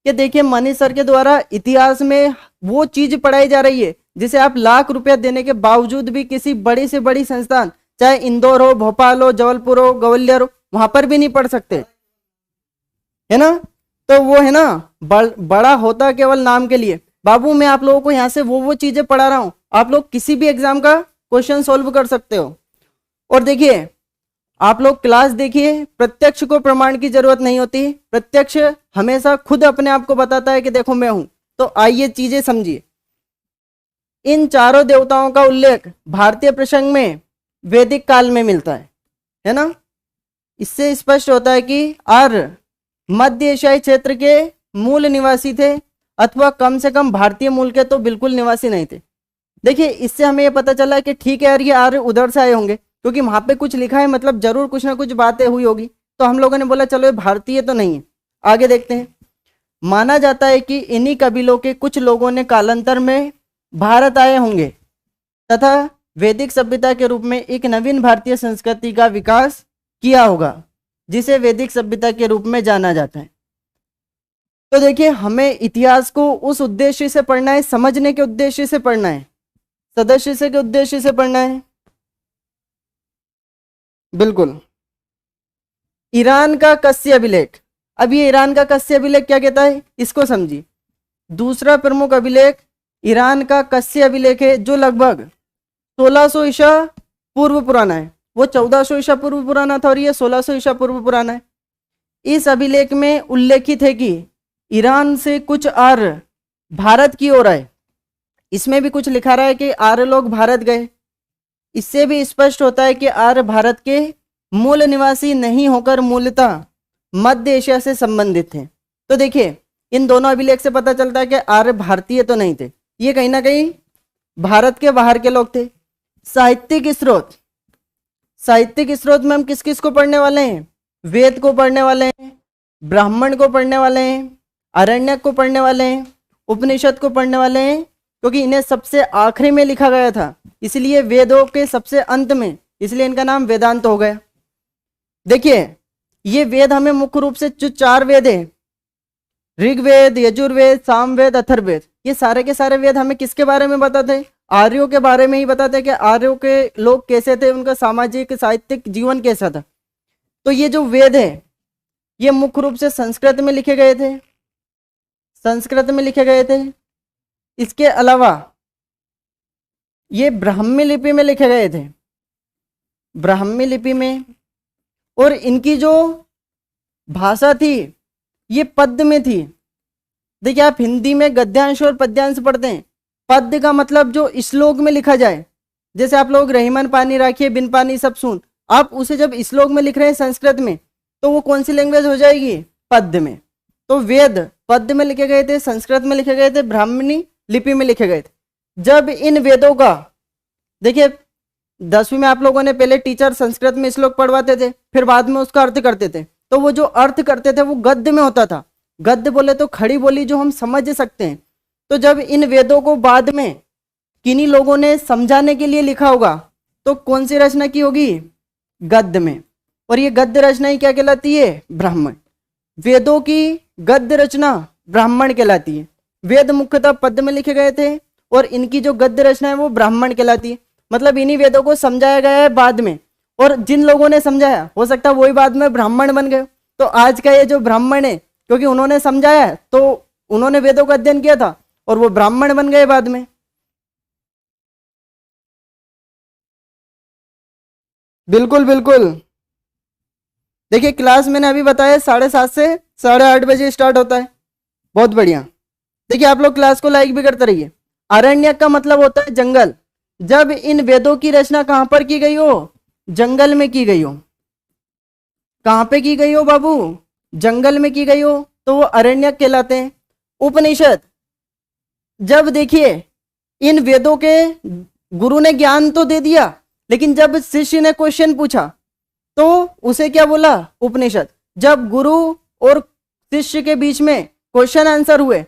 कि देखिए मनीष सर के द्वारा इतिहास में वो चीज पढ़ाई जा रही है जिसे आप लाख रुपया देने के बावजूद भी किसी बड़ी से बड़ी संस्थान, चाहे इंदौर हो, भोपाल हो, जबलपुर हो, ग्वालियर हो, वहां पर भी नहीं पढ़ सकते, है ना। तो वो है ना बड़ा होता केवल नाम के लिए। बाबू मैं आप लोगों को यहाँ से वो चीजें पढ़ा रहा हूँ, आप लोग किसी भी एग्जाम का क्वेश्चन सॉल्व कर सकते हो। और देखिए, आप लोग क्लास देखिए, प्रत्यक्ष को प्रमाण की जरूरत नहीं होती। प्रत्यक्ष हमेशा खुद अपने आप को बताता है कि देखो मैं हूं। तो आइए चीजें समझिए। इन चारों देवताओं का उल्लेख भारतीय प्रसंग में वैदिक काल में मिलता है ना। इससे स्पष्ट होता है कि आर्य मध्य एशियाई क्षेत्र के मूल निवासी थे, अथवा कम से कम भारतीय मूल के तो बिल्कुल निवासी नहीं थे। देखिए, इससे हमें यह पता चला कि ठीक है यार ये आर्य उधर से आए होंगे, क्योंकि वहां पे कुछ लिखा है, मतलब जरूर कुछ ना कुछ बातें हुई होगी। तो हम लोगों ने बोला चलो ये भारतीय तो नहीं है, आगे देखते हैं। माना जाता है कि इन्हीं कबीलों के कुछ लोगों ने कालांतर में भारत आए होंगे तथा वैदिक सभ्यता के रूप में एक नवीन भारतीय संस्कृति का विकास किया होगा, जिसे वैदिक सभ्यता के रूप में जाना जाता है। तो देखिए हमें इतिहास को उस उद्देश्य से पढ़ना है, समझने के उद्देश्य से पढ़ना है, सदस्य से के उद्देश्य से पढ़ना है। बिल्कुल। ईरान का कस्य अभिलेख, अब ये ईरान का कस्य अभिलेख क्या कहता है इसको समझिए। दूसरा प्रमुख अभिलेख ईरान का कस्य अभिलेख है, जो लगभग 1600 ईसा पूर्व पुराना है। वो 1400 ईसा पूर्व पुराना था और ये 1600 ईसा पूर्व पुराना है। इस अभिलेख में उल्लेखित है कि ईरान से कुछ आर्य भारत की ओर आए। इसमें भी कुछ लिखा रहा है कि आर्य लोग भारत गए। इससे भी स्पष्ट होता है कि आर्य भारत के मूल निवासी नहीं होकर मूलतः मध्य एशिया से संबंधित थे। तो देखिए इन दोनों अभिलेख से पता चलता है कि आर्य भारतीय तो नहीं थे, ये कहीं ना कहीं भारत के बाहर के लोग थे। साहित्यिक स्रोत, साहित्यिक स्रोत में हम किस किस को पढ़ने वाले हैं? वेद को पढ़ने वाले हैं, ब्राह्मण को पढ़ने वाले हैं, आरण्यक को पढ़ने वाले हैं, उपनिषद को पढ़ने वाले हैं, क्योंकि इन्हें सबसे आखिरी में लिखा गया था, इसलिए वेदों के सबसे अंत में, इसलिए इनका नाम वेदांत हो गया। देखिए ये वेद हमें मुख्य रूप से जो 4 वेद है, ऋग्वेद, यजुर्वेद, सामवेद, अथर्ववेद, ये सारे के सारे वेद हमें किसके बारे में बताते हैं? आर्यों के बारे में ही बताते हैं कि आर्यों के लोग कैसे थे, उनका सामाजिक साहित्यिक जीवन कैसा था। तो ये जो वेद है ये मुख्य रूप से संस्कृत में लिखे गए थे, संस्कृत में लिखे गए थे। इसके अलावा ये ब्राह्मी लिपि में लिखे गए थे, ब्राह्मी लिपि में, और इनकी जो भाषा थी ये पद्य में थी। देखिए आप हिंदी में गद्यांश और पद्यांश पढ़ते हैं, पद्य का मतलब जो श्लोक में लिखा जाए, जैसे आप लोग रहीमन पानी राखिए बिन पानी सब सून, आप उसे जब श्लोक में लिख रहे हैं संस्कृत में तो वो कौन सी लैंग्वेज हो जाएगी? पद्य में। तो वेद पद्य में लिखे गए थे, संस्कृत में लिखे गए थे, ब्राह्मणी लिपि में लिखे गए थे। जब इन वेदों का, देखिए 10वीं में आप लोगों ने पहले टीचर संस्कृत में श्लोक पढ़वाते थे, फिर बाद में उसका अर्थ करते थे, तो वो जो अर्थ करते थे वो गद्य में होता था। गद्य बोले तो खड़ी बोली जो हम समझ सकते हैं। तो जब इन वेदों को बाद में किन्हीं लोगों ने समझाने के लिए लिखा होगा तो कौन सी रचना की होगी? गद्य में। और ये गद्य रचना ही क्या कहलाती है? ब्राह्मण। वेदों की गद्य रचना ब्राह्मण कहलाती है। वेद मुख्यतः पद्य में लिखे गए थे और इनकी जो गद्य रचना है वो ब्राह्मण कहलाती है। मतलब इन्हीं वेदों को समझाया गया है बाद में, और जिन लोगों ने समझाया हो सकता है वही बाद में ब्राह्मण बन गए। तो आज का ये जो ब्राह्मण है, क्योंकि उन्होंने समझाया है तो उन्होंने वेदों का अध्ययन किया था और वो ब्राह्मण बन गए बाद में। बिल्कुल बिल्कुल। देखिए क्लास मैंने अभी बताया 7:30 से 8:30 बजे स्टार्ट होता है। बहुत बढ़िया। देखिए आप लोग क्लास को लाइक भी करते रहिए। अरण्यक का मतलब होता है जंगल। जब इन वेदों की रचना कहां पर की गई हो? जंगल में की गई हो। कहां पे की गई हो बाबू? जंगल में की गई हो, तो वो अरण्यक कहलाते हैं। उपनिषद, जब देखिए इन वेदों के गुरु ने ज्ञान तो दे दिया, लेकिन जब शिष्य ने क्वेश्चन पूछा तो उसे क्या बोला? उपनिषद। जब गुरु और शिष्य के बीच में क्वेश्चन आंसर हुए,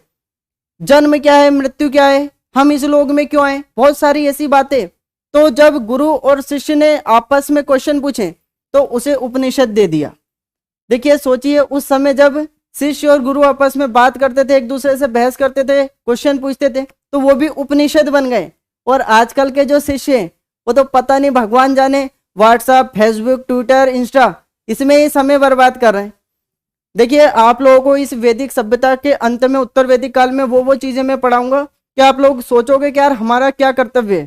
जन्म क्या है, मृत्यु क्या है, हम इस लोक में क्यों आए, बहुत सारी ऐसी बातें, तो जब गुरु और शिष्य ने आपस में क्वेश्चन पूछे तो उसे उपनिषद दे दिया। देखिए सोचिए उस समय जब शिष्य और गुरु आपस में बात करते थे, एक दूसरे से बहस करते थे, क्वेश्चन पूछते थे, तो वो भी उपनिषद बन गए। और आजकल के जो शिष्य हैं वो तो पता नहीं भगवान जाने व्हाट्सएप, फेसबुक, ट्विटर, इंस्टा, इसमें ही समय बर्बाद कर रहे हैं। देखिए आप लोगों को इस वैदिक सभ्यता के अंत में, उत्तर वैदिक काल में वो चीजें मैं पढ़ाऊंगा कि आप लोग सोचोगे कि यार हमारा क्या कर्तव्य है।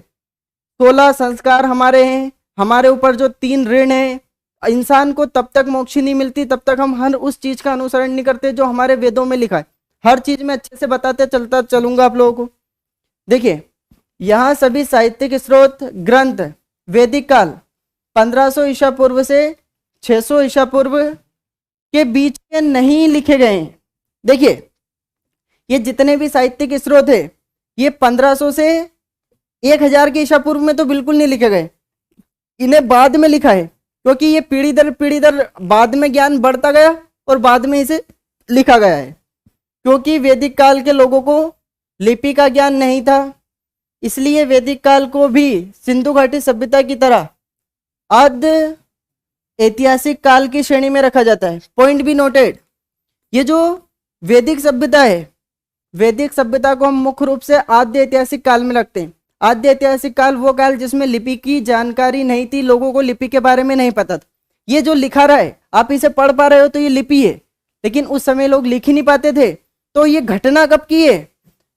16 संस्कार हमारे हैं, हमारे ऊपर जो 3 ऋण है। इंसान को तब तक मोक्ष नहीं मिलती तब तक हम हर उस चीज का अनुसरण नहीं करते जो हमारे वेदों में लिखा है। हर चीज में अच्छे से बताते चलता चलूंगा आप लोगों को। देखिए यहाँ सभी साहित्यिक स्रोत ग्रंथ वैदिक काल 1500 ईसा पूर्व से 600 ईसा पूर्व के बीच में नहीं लिखे गए हैं। देखिए ये जितने भी साहित्यिक स्रोत है ये 1500 से 1000 के ईसा पूर्व में तो बिल्कुल नहीं लिखे गए, इन्हें बाद में लिखा है, क्योंकि ये पीढ़ी दर बाद में ज्ञान बढ़ता गया और बाद में इसे लिखा गया है। क्योंकि वैदिक काल के लोगों को लिपि का ज्ञान नहीं था, इसलिए वैदिक काल को भी सिंधु घाटी सभ्यता की तरह अर्ध ऐतिहासिक काल की श्रेणी में रखा जाता है। Point be noted. ये जो वैदिक सभ्यता है। वैदिक सभ्यता को हम मुख्य रूप से आद्य ऐतिहासिक काल में रखते हैं। आद्य ऐतिहासिक काल वो काल जिसमें लिपि की जानकारी नहीं थी, लोगों को लिपि के बारे में नहीं पता था। ये जो लिखा रहा है आप इसे पढ़ पा रहे हो तो ये लिपि है, लेकिन उस समय लोग लिख ही नहीं पाते थे। तो ये घटना कब की है?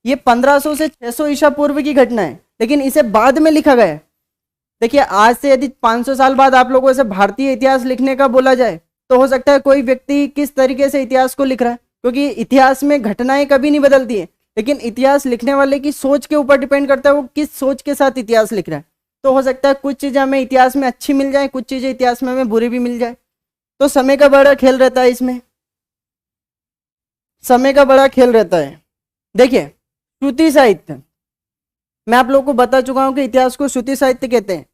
ये 1500 से 600 ईसा पूर्व की घटना है, लेकिन इसे बाद में लिखा गया है। देखिए आज से यदि 500 साल बाद आप लोगों से भारतीय इतिहास लिखने का बोला जाए तो हो सकता है कोई व्यक्ति किस तरीके से इतिहास को लिख रहा है, क्योंकि इतिहास में घटनाएं कभी नहीं बदलती है, लेकिन इतिहास लिखने वाले की सोच के ऊपर डिपेंड करता है वो किस सोच के साथ इतिहास लिख रहा है। तो हो सकता है कुछ चीजें हमें इतिहास में अच्छी मिल जाए, कुछ चीजें इतिहास में हमें बुरी भी मिल जाए। तो समय का बड़ा खेल रहता है इसमें, समय का बड़ा खेल रहता है। देखिए श्रुति साहित्य, मैं आप लोगों को बता चुका हूं कि इतिहास को श्रुति साहित्य कहते हैं।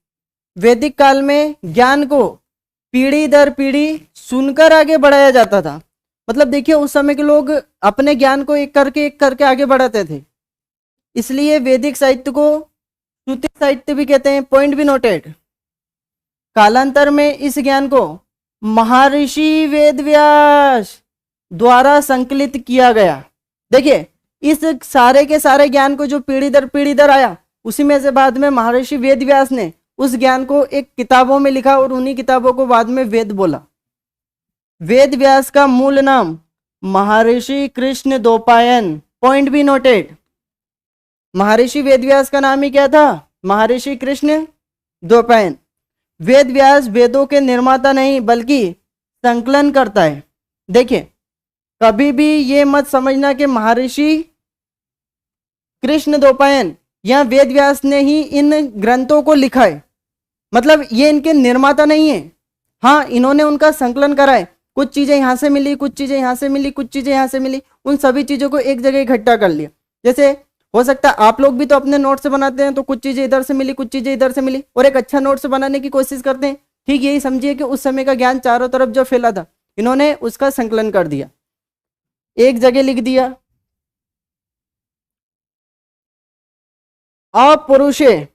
वैदिक काल में ज्ञान को पीढ़ी दर पीढ़ी सुनकर आगे बढ़ाया जाता था। मतलब देखिए उस समय के लोग अपने ज्ञान को एक करके आगे बढ़ाते थे, इसलिए वैदिक साहित्य को श्रुति साहित्य भी कहते हैं। पॉइंट भी नोटेड। कालांतर में इस ज्ञान को महर्षि वेदव्यास द्वारा संकलित किया गया। देखिए इस सारे के सारे ज्ञान को जो पीढ़ी दर आया, उसी में से बाद में महर्षि वेदव्यास ने उस ज्ञान को एक किताबों में लिखा और उन्हीं किताबों को बाद में वेद बोला। वेद व्यास का मूल नाम महर्षि कृष्ण द्वैपायन। पॉइंट भी नोटेड। महर्षि वेद व्यास का नाम ही क्या था? महर्षि कृष्ण द्वैपायन। वेद व्यास वेदों के निर्माता नहीं बल्कि संकलन करता है। देखिए कभी भी ये मत समझना कि महर्षि कृष्ण द्वैपायन या वेद व्यास ने ही इन ग्रंथों को लिखा है, मतलब ये इनके निर्माता नहीं है। हाँ इन्होंने उनका संकलन करा है, कुछ चीजें यहाँ से मिली, कुछ चीजें यहाँ से मिली, कुछ चीजें यहाँ से मिली, उन सभी चीजों को एक जगह इकट्ठा कर लिया। जैसे हो सकता है आप लोग भी तो अपने नोट्स बनाते हैं, तो कुछ चीजें इधर से मिली, कुछ चीजें इधर से मिली और एक अच्छा नोट्स बनाने की कोशिश करते हैं। ठीक यही समझिए कि उस समय का ज्ञान चारों तरफ जो फैला था, इन्होंने उसका संकलन कर दिया, एक जगह लिख दिया। अपरुषे,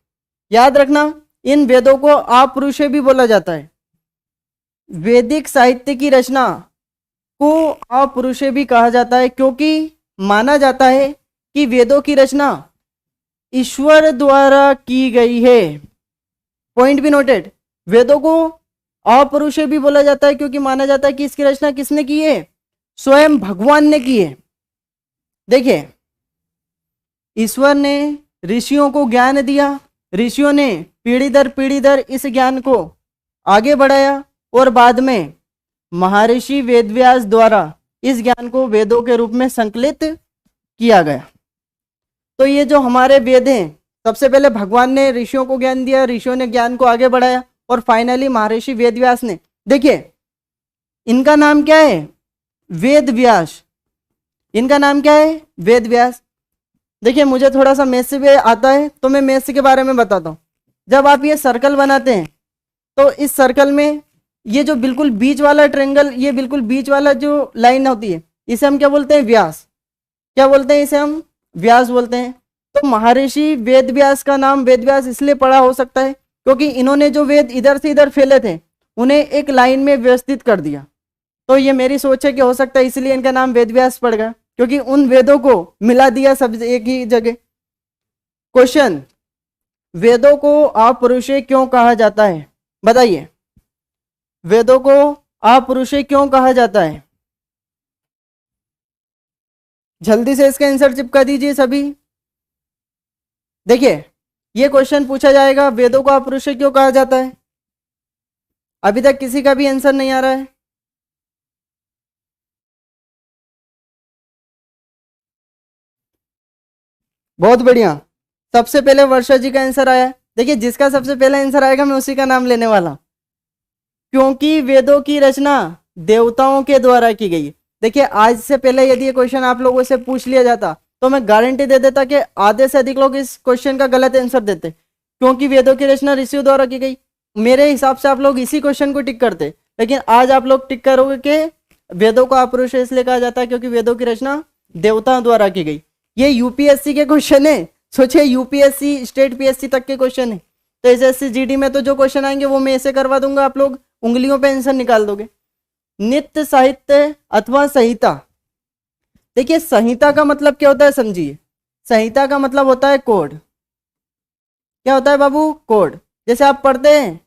याद रखना इन वेदों को अपरुषे भी बोला जाता है। वैदिक साहित्य की रचना को अपरुषे भी कहा जाता है, क्योंकि माना जाता है कि वेदों की रचना ईश्वर द्वारा की गई है। पॉइंट भी नोटेड। वेदों को अपरुषे भी बोला जाता है क्योंकि माना जाता है कि इसकी रचना किसने की है? स्वयं भगवान ने की है। देखिए ईश्वर ने ऋषियों को ज्ञान दिया, ऋषियों ने पीढ़ी दर इस ज्ञान को आगे बढ़ाया और बाद में महर्षि वेदव्यास द्वारा इस ज्ञान को वेदों के रूप में संकलित किया गया। तो ये जो हमारे वेद हैं, सबसे पहले भगवान ने ऋषियों को ज्ञान दिया, ऋषियों ने ज्ञान को आगे बढ़ाया और फाइनली महर्षि वेदव्यास ने, देखिए इनका नाम क्या है? वेदव्यास। इनका नाम क्या है? वेदव्यास। देखिए मुझे थोड़ा सा मैथ्स भी आता है तो मैं मैथ्स के बारे में बताता हूँ। जब आप ये सर्कल बनाते हैं तो इस सर्कल में ये जो बिल्कुल बीच वाला ट्रायंगल, ये बिल्कुल बीच वाला जो लाइन होती है, इसे हम क्या बोलते हैं? व्यास। क्या बोलते हैं? इसे हम व्यास बोलते हैं। तो महर्षि वेदव्यास का नाम वेदव्यास इसलिए पड़ा हो सकता है क्योंकि इन्होंने जो वेद इधर से इधर फैले थे उन्हें एक लाइन में व्यवस्थित कर दिया। तो ये मेरी सोच है कि हो सकता है इसलिए इनका नाम वेदव्यास पड़ गया, क्योंकि उन वेदों को मिला दिया सब एक ही जगह। क्वेश्चन, वेदों को अपरुषे क्यों कहा जाता है? बताइए, वेदों को अपरुषे क्यों कहा जाता है? जल्दी से इसका आंसर चिपका दीजिए सभी। देखिए ये क्वेश्चन पूछा जाएगा, वेदों को अपरुषे क्यों कहा जाता है? अभी तक किसी का भी आंसर नहीं आ रहा है। बहुत बढ़िया, सबसे पहले वर्षा जी का आंसर आया। देखिए जिसका सबसे पहले आंसर आएगा मैं उसी का नाम लेने वाला, क्योंकि वेदों की रचना देवताओं के द्वारा की गई। देखिए आज से पहले यदि ये क्वेश्चन आप लोगों से पूछ लिया जाता तो मैं गारंटी दे देता कि आधे से अधिक लोग इस क्वेश्चन का गलत आंसर देते, क्योंकि वेदों की रचना ऋषियों द्वारा की गई। मेरे हिसाब से आप लोग इसी क्वेश्चन को टिक करते, लेकिन आज आप लोग टिक करोगे कि वेदों को अपरुषे इसलिए कहा जाता है क्योंकि वेदों की रचना देवताओं द्वारा की गई। ये यूपीएससी के क्वेश्चन है, सोचिए यूपीएससी स्टेट पीएससी तक के क्वेश्चन है। तो एसएससी जीडी में तो जो क्वेश्चन आएंगे वो मैं ऐसे करवा दूंगा, आप लोग उंगलियों पे आंसर निकाल दोगे। नित्य साहित्य अथवा संहिता, देखिए संहिता का मतलब क्या होता है समझिए। संहिता का मतलब होता है कोड। क्या होता है बाबू? कोड। जैसे आप पढ़ते हैं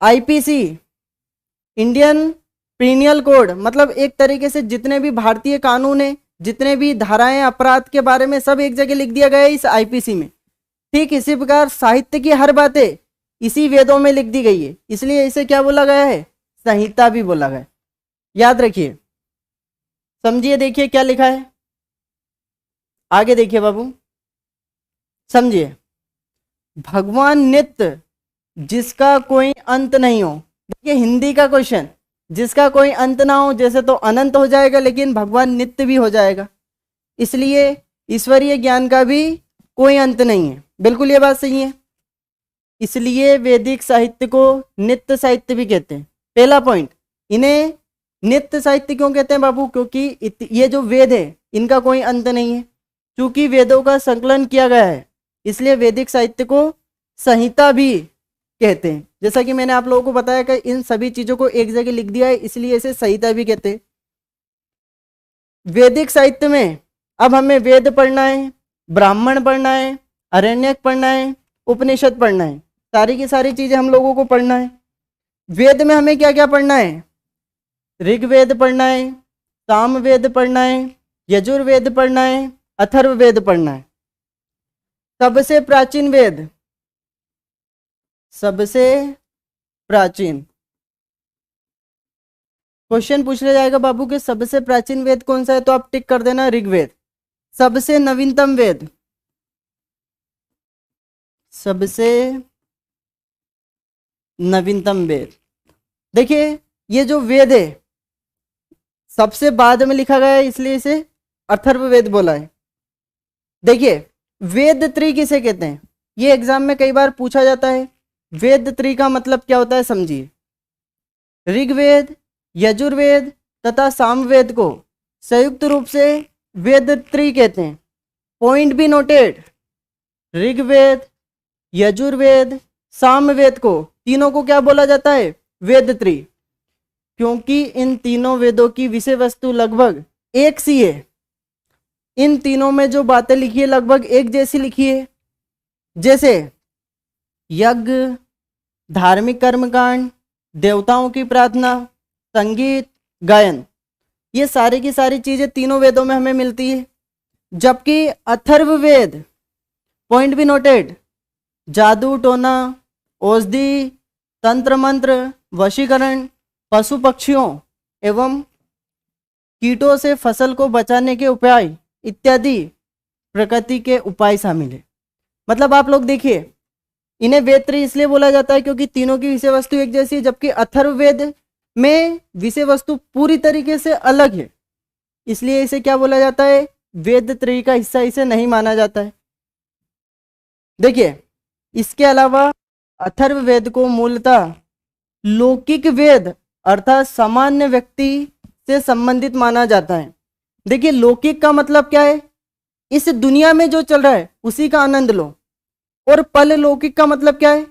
आईपीसी, इंडियन पीनल कोड, मतलब एक तरीके से जितने भी भारतीय कानून है, जितने भी धाराएं अपराध के बारे में, सब एक जगह लिख दिया गया है इस आईपीसी में। ठीक इसी प्रकार साहित्य की हर बातें इसी वेदों में लिख दी गई है, इसलिए इसे क्या बोला गया है? संहिता भी बोला गया है। याद रखिए, समझिए, देखिए क्या लिखा है, आगे देखिए बाबू, समझिए। भगवान नित्य जिसका कोई अंत नहीं हो। देखिए हिंदी का क्वेश्चन, जिसका कोई अंत ना हो, जैसे तो अनंत हो जाएगा, लेकिन भगवान नित्य भी हो जाएगा, इसलिए ईश्वरीय ज्ञान का भी कोई अंत नहीं है। बिल्कुल ये बात सही है, इसलिए वैदिक साहित्य को नित्य साहित्य भी कहते हैं। पहला पॉइंट, इन्हें नित्य साहित्य क्यों कहते हैं बाबू? क्योंकि ये जो वेद है इनका कोई अंत नहीं है, क्योंकि वेदों का संकलन किया गया है, इसलिए वैदिक साहित्य को संहिता भी कहते हैं। जैसा कि मैंने आप लोगों को बताया कि इन सभी चीजों को एक जगह लिख दिया है, इसलिए इसे संहिता भी कहते हैं। वैदिक साहित्य में अब हमें वेद पढ़ना है, ब्राह्मण पढ़ना है, आरण्यक पढ़ना है, उपनिषद पढ़ना है, सारी की सारी चीजें हम लोगों को पढ़ना है। वेद में हमें क्या क्या पढ़ना है? ऋग्वेद पढ़ना है, सामवेद पढ़ना है, यजुर्वेद पढ़ना है, अथर्ववेद पढ़ना है। सबसे प्राचीन वेद, सबसे प्राचीन क्वेश्चन पूछ लिया जाएगा बाबू के सबसे प्राचीन वेद कौन सा है, तो आप टिक कर देना ऋग्वेद। सबसे नवीनतम वेद, सबसे नवीनतम वेद, देखिए ये जो वेद है सबसे बाद में लिखा गया है, इसलिए इसे अथर्ववेद बोला है। देखिए वेद त्री किसे कहते हैं, ये एग्जाम में कई बार पूछा जाता है। वेद त्री का मतलब क्या होता है समझिए। ऋग्वेद, यजुर्वेद तथा सामवेद को संयुक्त रूप से वेद त्री कहते हैं। Point be noted, Rigveda, Yajurveda, Samaveda को तीनों को क्या बोला जाता है? वेद त्री, क्योंकि इन तीनों वेदों की विषय वस्तु लगभग एक सी है। इन तीनों में जो बातें लिखी है लगभग एक जैसी लिखी है, जैसे यज्ञ, धार्मिक कर्मकांड, देवताओं की प्रार्थना, संगीत, गायन, ये सारी की सारी चीजें तीनों वेदों में हमें मिलती है। जबकि अथर्ववेद, पॉइंट भी नोटेड, जादू टोना, औषधि, तंत्र मंत्र, वशीकरण, पशु पक्षियों एवं कीटों से फसल को बचाने के उपाय इत्यादि प्रकृति के उपाय शामिल है। मतलब आप लोग देखिए, इन्हें वेद त्रय इसलिए बोला जाता है क्योंकि तीनों की विषय वस्तु एक जैसी है, जबकि अथर्ववेद में विषय वस्तु पूरी तरीके से अलग है, इसलिए इसे क्या बोला जाता है? वेद त्रय का हिस्सा इसे नहीं माना जाता है। देखिए इसके अलावा अथर्ववेद को मूलतः लौकिक वेद अर्थात सामान्य व्यक्ति से संबंधित माना जाता है। देखिए लौकिक का मतलब क्या है? इस दुनिया में जो चल रहा है उसी का आनंद लो। और परलौकिक का मतलब क्या है?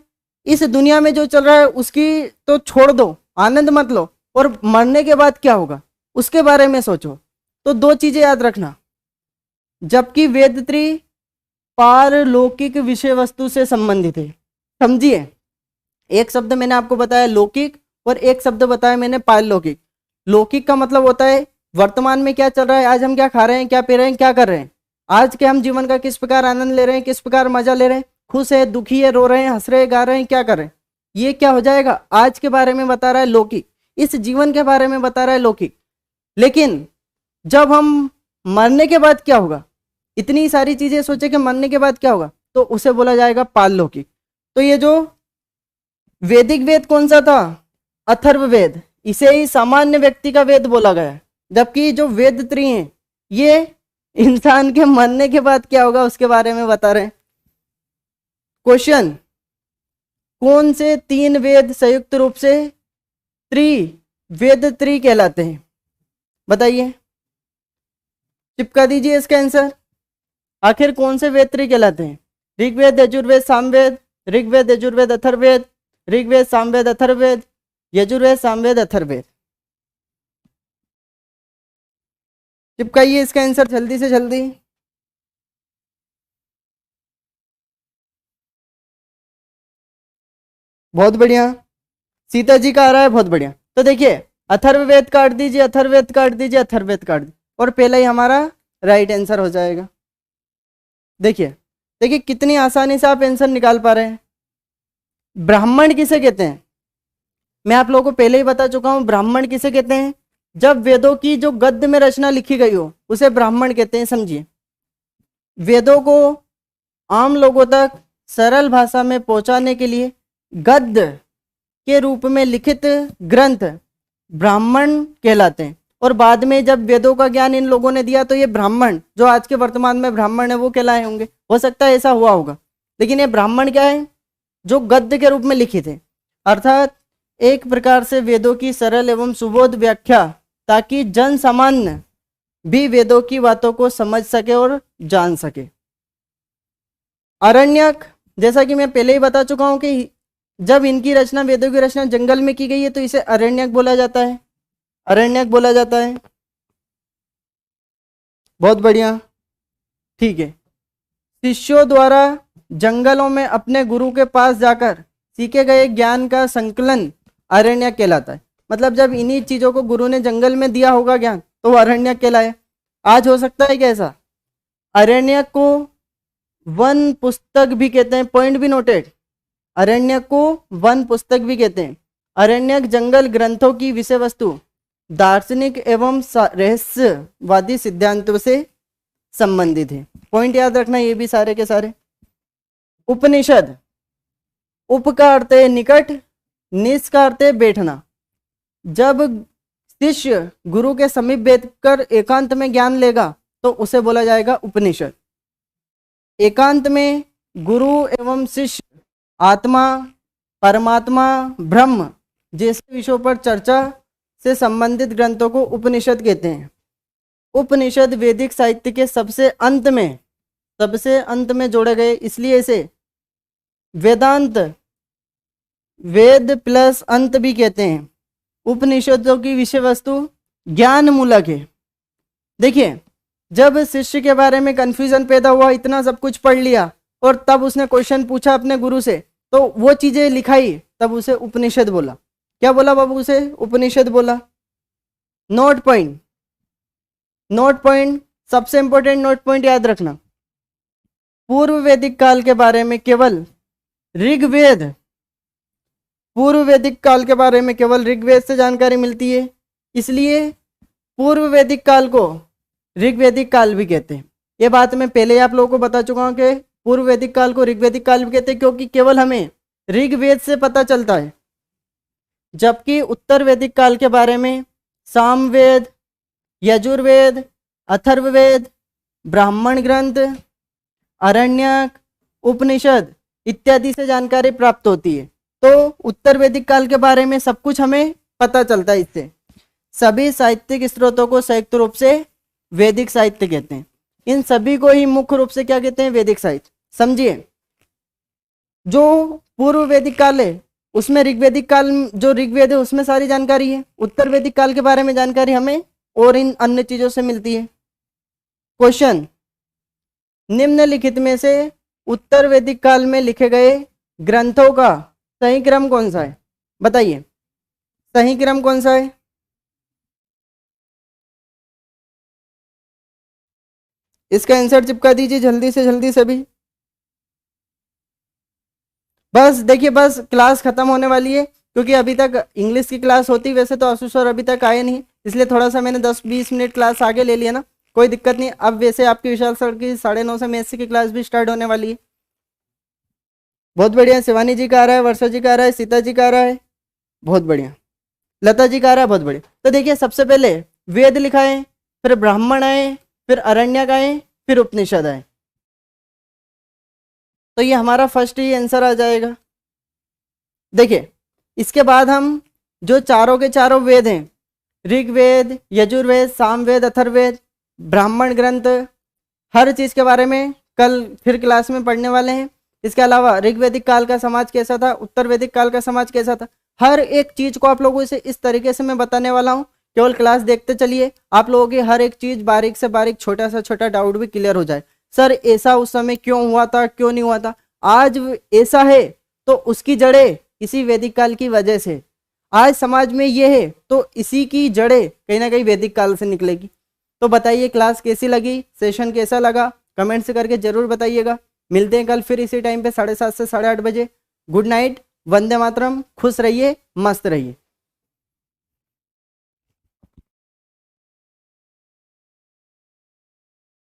इस दुनिया में जो चल रहा है उसकी तो छोड़ दो, आनंद मत लो, और मरने के बाद क्या होगा उसके बारे में सोचो। तो दो चीजें याद रखना, जबकि वेद त्रय पारलौकिक विषय वस्तु से संबंधित है। समझिए, एक शब्द मैंने आपको बताया लौकिक और एक शब्द बताया मैंने पारलौकिक। लौकिक का मतलब होता है वर्तमान में क्या चल रहा है, आज हम क्या खा रहे हैं, क्या पी रहे हैं, क्या कर रहे हैं, आज के हम जीवन का किस प्रकार आनंद ले रहे हैं, किस प्रकार मजा ले रहे हैं, खुश है, दुखी है, रो रहे हैं, हंस रहे हैं, गा रहे हैं, क्या कर रहे हैं, ये क्या हो जाएगा? आज के बारे में बता रहा है लौकिक, इस जीवन के बारे में बता रहा है लौकिक। लेकिन जब हम मरने के बाद क्या होगा, इतनी सारी चीजें सोचे कि मरने के बाद क्या होगा, तो उसे बोला जाएगा पारलौकिक। तो ये जो वैदिक वेद कौन सा था? अथर्ववेद, इसे ही सामान्य व्यक्ति का वेद बोला गया है। जबकि जो वेद त्रय हैं ये इंसान के मरने के बाद क्या होगा उसके बारे में बता रहे हैं। क्वेश्चन, कौन से तीन वेद संयुक्त रूप से वेद त्रय कहलाते हैं? बताइए, चिपका दीजिए इसका आंसर। आखिर कौन से वेद त्रय कहलाते हैं? ऋग्वेद, यजुर्वेद, सामवेद, ऋग्वेद, यजुर्वेद, अथर्ववेद, ऋग्वेद, सामवेद, अथर्ववेद, यजुर्वेद, सामवेद, अथर्ववेद। चिपकाइए इसका आंसर जल्दी से जल्दी। बहुत बढ़िया, सीता जी का आ रहा है, बहुत बढ़िया। तो देखिए अथर्ववेद काट दीजिए, अथर्ववेद काट दीजिए, अथर्ववेद काट दीजिए, और पहला ही हमारा राइट आंसर हो जाएगा। देखिए देखिए कितनी आसानी से आप आंसर निकाल पा रहे हैं। ब्राह्मण किसे कहते हैं? मैं आप लोगों को पहले ही बता चुका हूं, ब्राह्मण किसे कहते हैं? जब वेदों की जो गद्य में रचना लिखी गई हो उसे ब्राह्मण कहते हैं। समझिए, वेदों को आम लोगों तक सरल भाषा में पहुंचाने के लिए गद्य के रूप में लिखित ग्रंथ ब्राह्मण कहलाते हैं। और बाद में जब वेदों का ज्ञान इन लोगों ने दिया तो ये ब्राह्मण, जो आज के वर्तमान में ब्राह्मण है, वो कहलाए होंगे। हो सकता है ऐसा हुआ होगा, लेकिन ये ब्राह्मण क्या है? जो गद्य के रूप में लिखित है, अर्थात एक प्रकार से वेदों की सरल एवं सुबोध व्याख्या, ताकि जन सामान्य भी वेदों की बातों को समझ सके और जान सके। अरण्यक, जैसा कि मैं पहले ही बता चुका हूं कि जब इनकी रचना, वेदों की रचना जंगल में की गई है तो इसे अरण्यक बोला जाता है, अरण्यक बोला जाता है। बहुत बढ़िया, ठीक है। शिष्यों द्वारा जंगलों में अपने गुरु के पास जाकर सीखे गए ज्ञान का संकलन अरण्यक कहलाता है। मतलब जब इन्हीं चीजों को गुरु ने जंगल में दिया होगा ज्ञान, तो वो अरण्यक कहलाए। आज हो सकता है कैसा? अरण्यक को वन पुस्तक भी कहते हैं, पॉइंट भी नोटेड। अरण्यक को वन पुस्तक भी कहते हैं। अरण्यक जंगल ग्रंथों की विषय वस्तु दार्शनिक एवं रहस्यवादी सिद्धांतों से संबंधित है। पॉइंट याद रखना ये भी सारे के सारे। उपनिषद, उप का अर्थ है निकट, निस का अर्थ है बैठना। जब शिष्य गुरु के समीप बैठकर एकांत में ज्ञान लेगा तो उसे बोला जाएगा उपनिषद। एकांत में गुरु एवं शिष्य आत्मा, परमात्मा, ब्रह्म जैसे विषयों पर चर्चा से संबंधित ग्रंथों को उपनिषद कहते हैं। उपनिषद वैदिक साहित्य के सबसे अंत में जोड़े गए, इसलिए इसे वेदांत, वेद प्लस अंत भी कहते हैं। उपनिषदों की विषय वस्तु ज्ञान मूलक है। देखिए, जब शिष्य के बारे में कंफ्यूजन पैदा हुआ, इतना सब कुछ पढ़ लिया और तब उसने क्वेश्चन पूछा अपने गुरु से, तो वो चीजें लिखाई, तब उसे उपनिषद बोला। क्या बोला बाबू? उसे उपनिषद बोला। नोट पॉइंट, नोट पॉइंट, सबसे इंपॉर्टेंट नोट पॉइंट याद रखना। पूर्व वैदिक काल के बारे में केवल ऋग्वेद, पूर्व वैदिक काल के बारे में केवल ऋग्वेद से जानकारी मिलती है, इसलिए पूर्व वैदिक काल को ऋग्वैदिक काल भी कहते हैं। ये बात मैं पहले ही आप लोगों को बता चुका हूं कि पूर्व वैदिक काल को ऋग्वैदिक काल भी कहते हैं, क्योंकि केवल हमें ऋग्वेद से पता चलता है। जबकि उत्तर वैदिक काल के बारे में सामवेद, यजुर्वेद, अथर्ववेद, ब्राह्मण ग्रंथ, अरण्यक, उपनिषद इत्यादि से जानकारी प्राप्त होती है। तो उत्तर वैदिक काल के बारे में सब कुछ हमें पता चलता है इससे। सभी साहित्यिक स्रोतों को संयुक्त रूप से वैदिक साहित्य कहते हैं। इन सभी को ही मुख्य रूप से क्या कहते हैं? वैदिक साहित्य। समझिए, जो पूर्व वैदिक काल है उसमें ऋग्वैदिक काल, जो ऋग्वेद है उसमें सारी जानकारी है। उत्तर वैदिक काल के बारे में जानकारी हमें और इन अन्य चीजों से मिलती है। क्वेश्चन, निम्नलिखित में से उत्तर वैदिक काल में लिखे गए ग्रंथों का सही क्रम कौन सा है? बताइए, सही क्रम कौन सा है? इसका आंसर चिपका दीजिए जल्दी से जल्दी सभी। बस देखिए, बस क्लास खत्म होने वाली है, क्योंकि अभी तक इंग्लिश की क्लास होती, वैसे तो आशीष सर अभी तक आए नहीं, इसलिए थोड़ा सा मैंने 10-20 मिनट क्लास आगे ले लिया ना, कोई दिक्कत नहीं। अब वैसे आपकी विशाल सर की 9:30 से मैथ्स की क्लास भी स्टार्ट होने वाली है। बहुत बढ़िया, शिवानी जी का आ रहा है, वर्षा जी का आ रहा है, सीता जी का आ रहा है, बहुत बढ़िया, लता जी का आ रहा है, बहुत बढ़िया। तो देखिए, सबसे पहले वेद लिखा है, फिर ब्राह्मण आए, फिर अरण्यक आए, फिर उपनिषद आए। तो ये हमारा फर्स्ट ही आंसर आ जाएगा। देखिए, इसके बाद हम जो चारों के चारों वेद हैं, ऋग्वेद, यजुर्वेद, सामवेद, अथर्ववेद, ब्राह्मण ग्रंथ, हर चीज के बारे में कल फिर क्लास में पढ़ने वाले हैं। इसके अलावा ऋग्वैदिक काल का समाज कैसा था, उत्तर वैदिक काल का समाज कैसा था, हर एक चीज को आप लोगों से इस तरीके से मैं बताने वाला हूँ केवल क्लास देखते चलिए, आप लोगों की हर एक चीज बारीक से बारीक छोटा सा छोटा डाउट भी क्लियर हो जाए। सर ऐसा उस समय क्यों हुआ था, क्यों नहीं हुआ था, आज ऐसा है तो उसकी जड़ें इसी वैदिक काल की वजह से, आज समाज में ये है तो इसी की जड़ें कहीं ना कहीं वैदिक काल से निकलेगी। तो बताइए क्लास कैसी लगी, सेशन कैसा लगा, कमेंट से करके जरूर बताइएगा। मिलते हैं कल फिर इसी टाइम पे 7:30 से 8:30 बजे। गुड नाइट, वंदे मातरम, खुश रहिए, मस्त रहिए।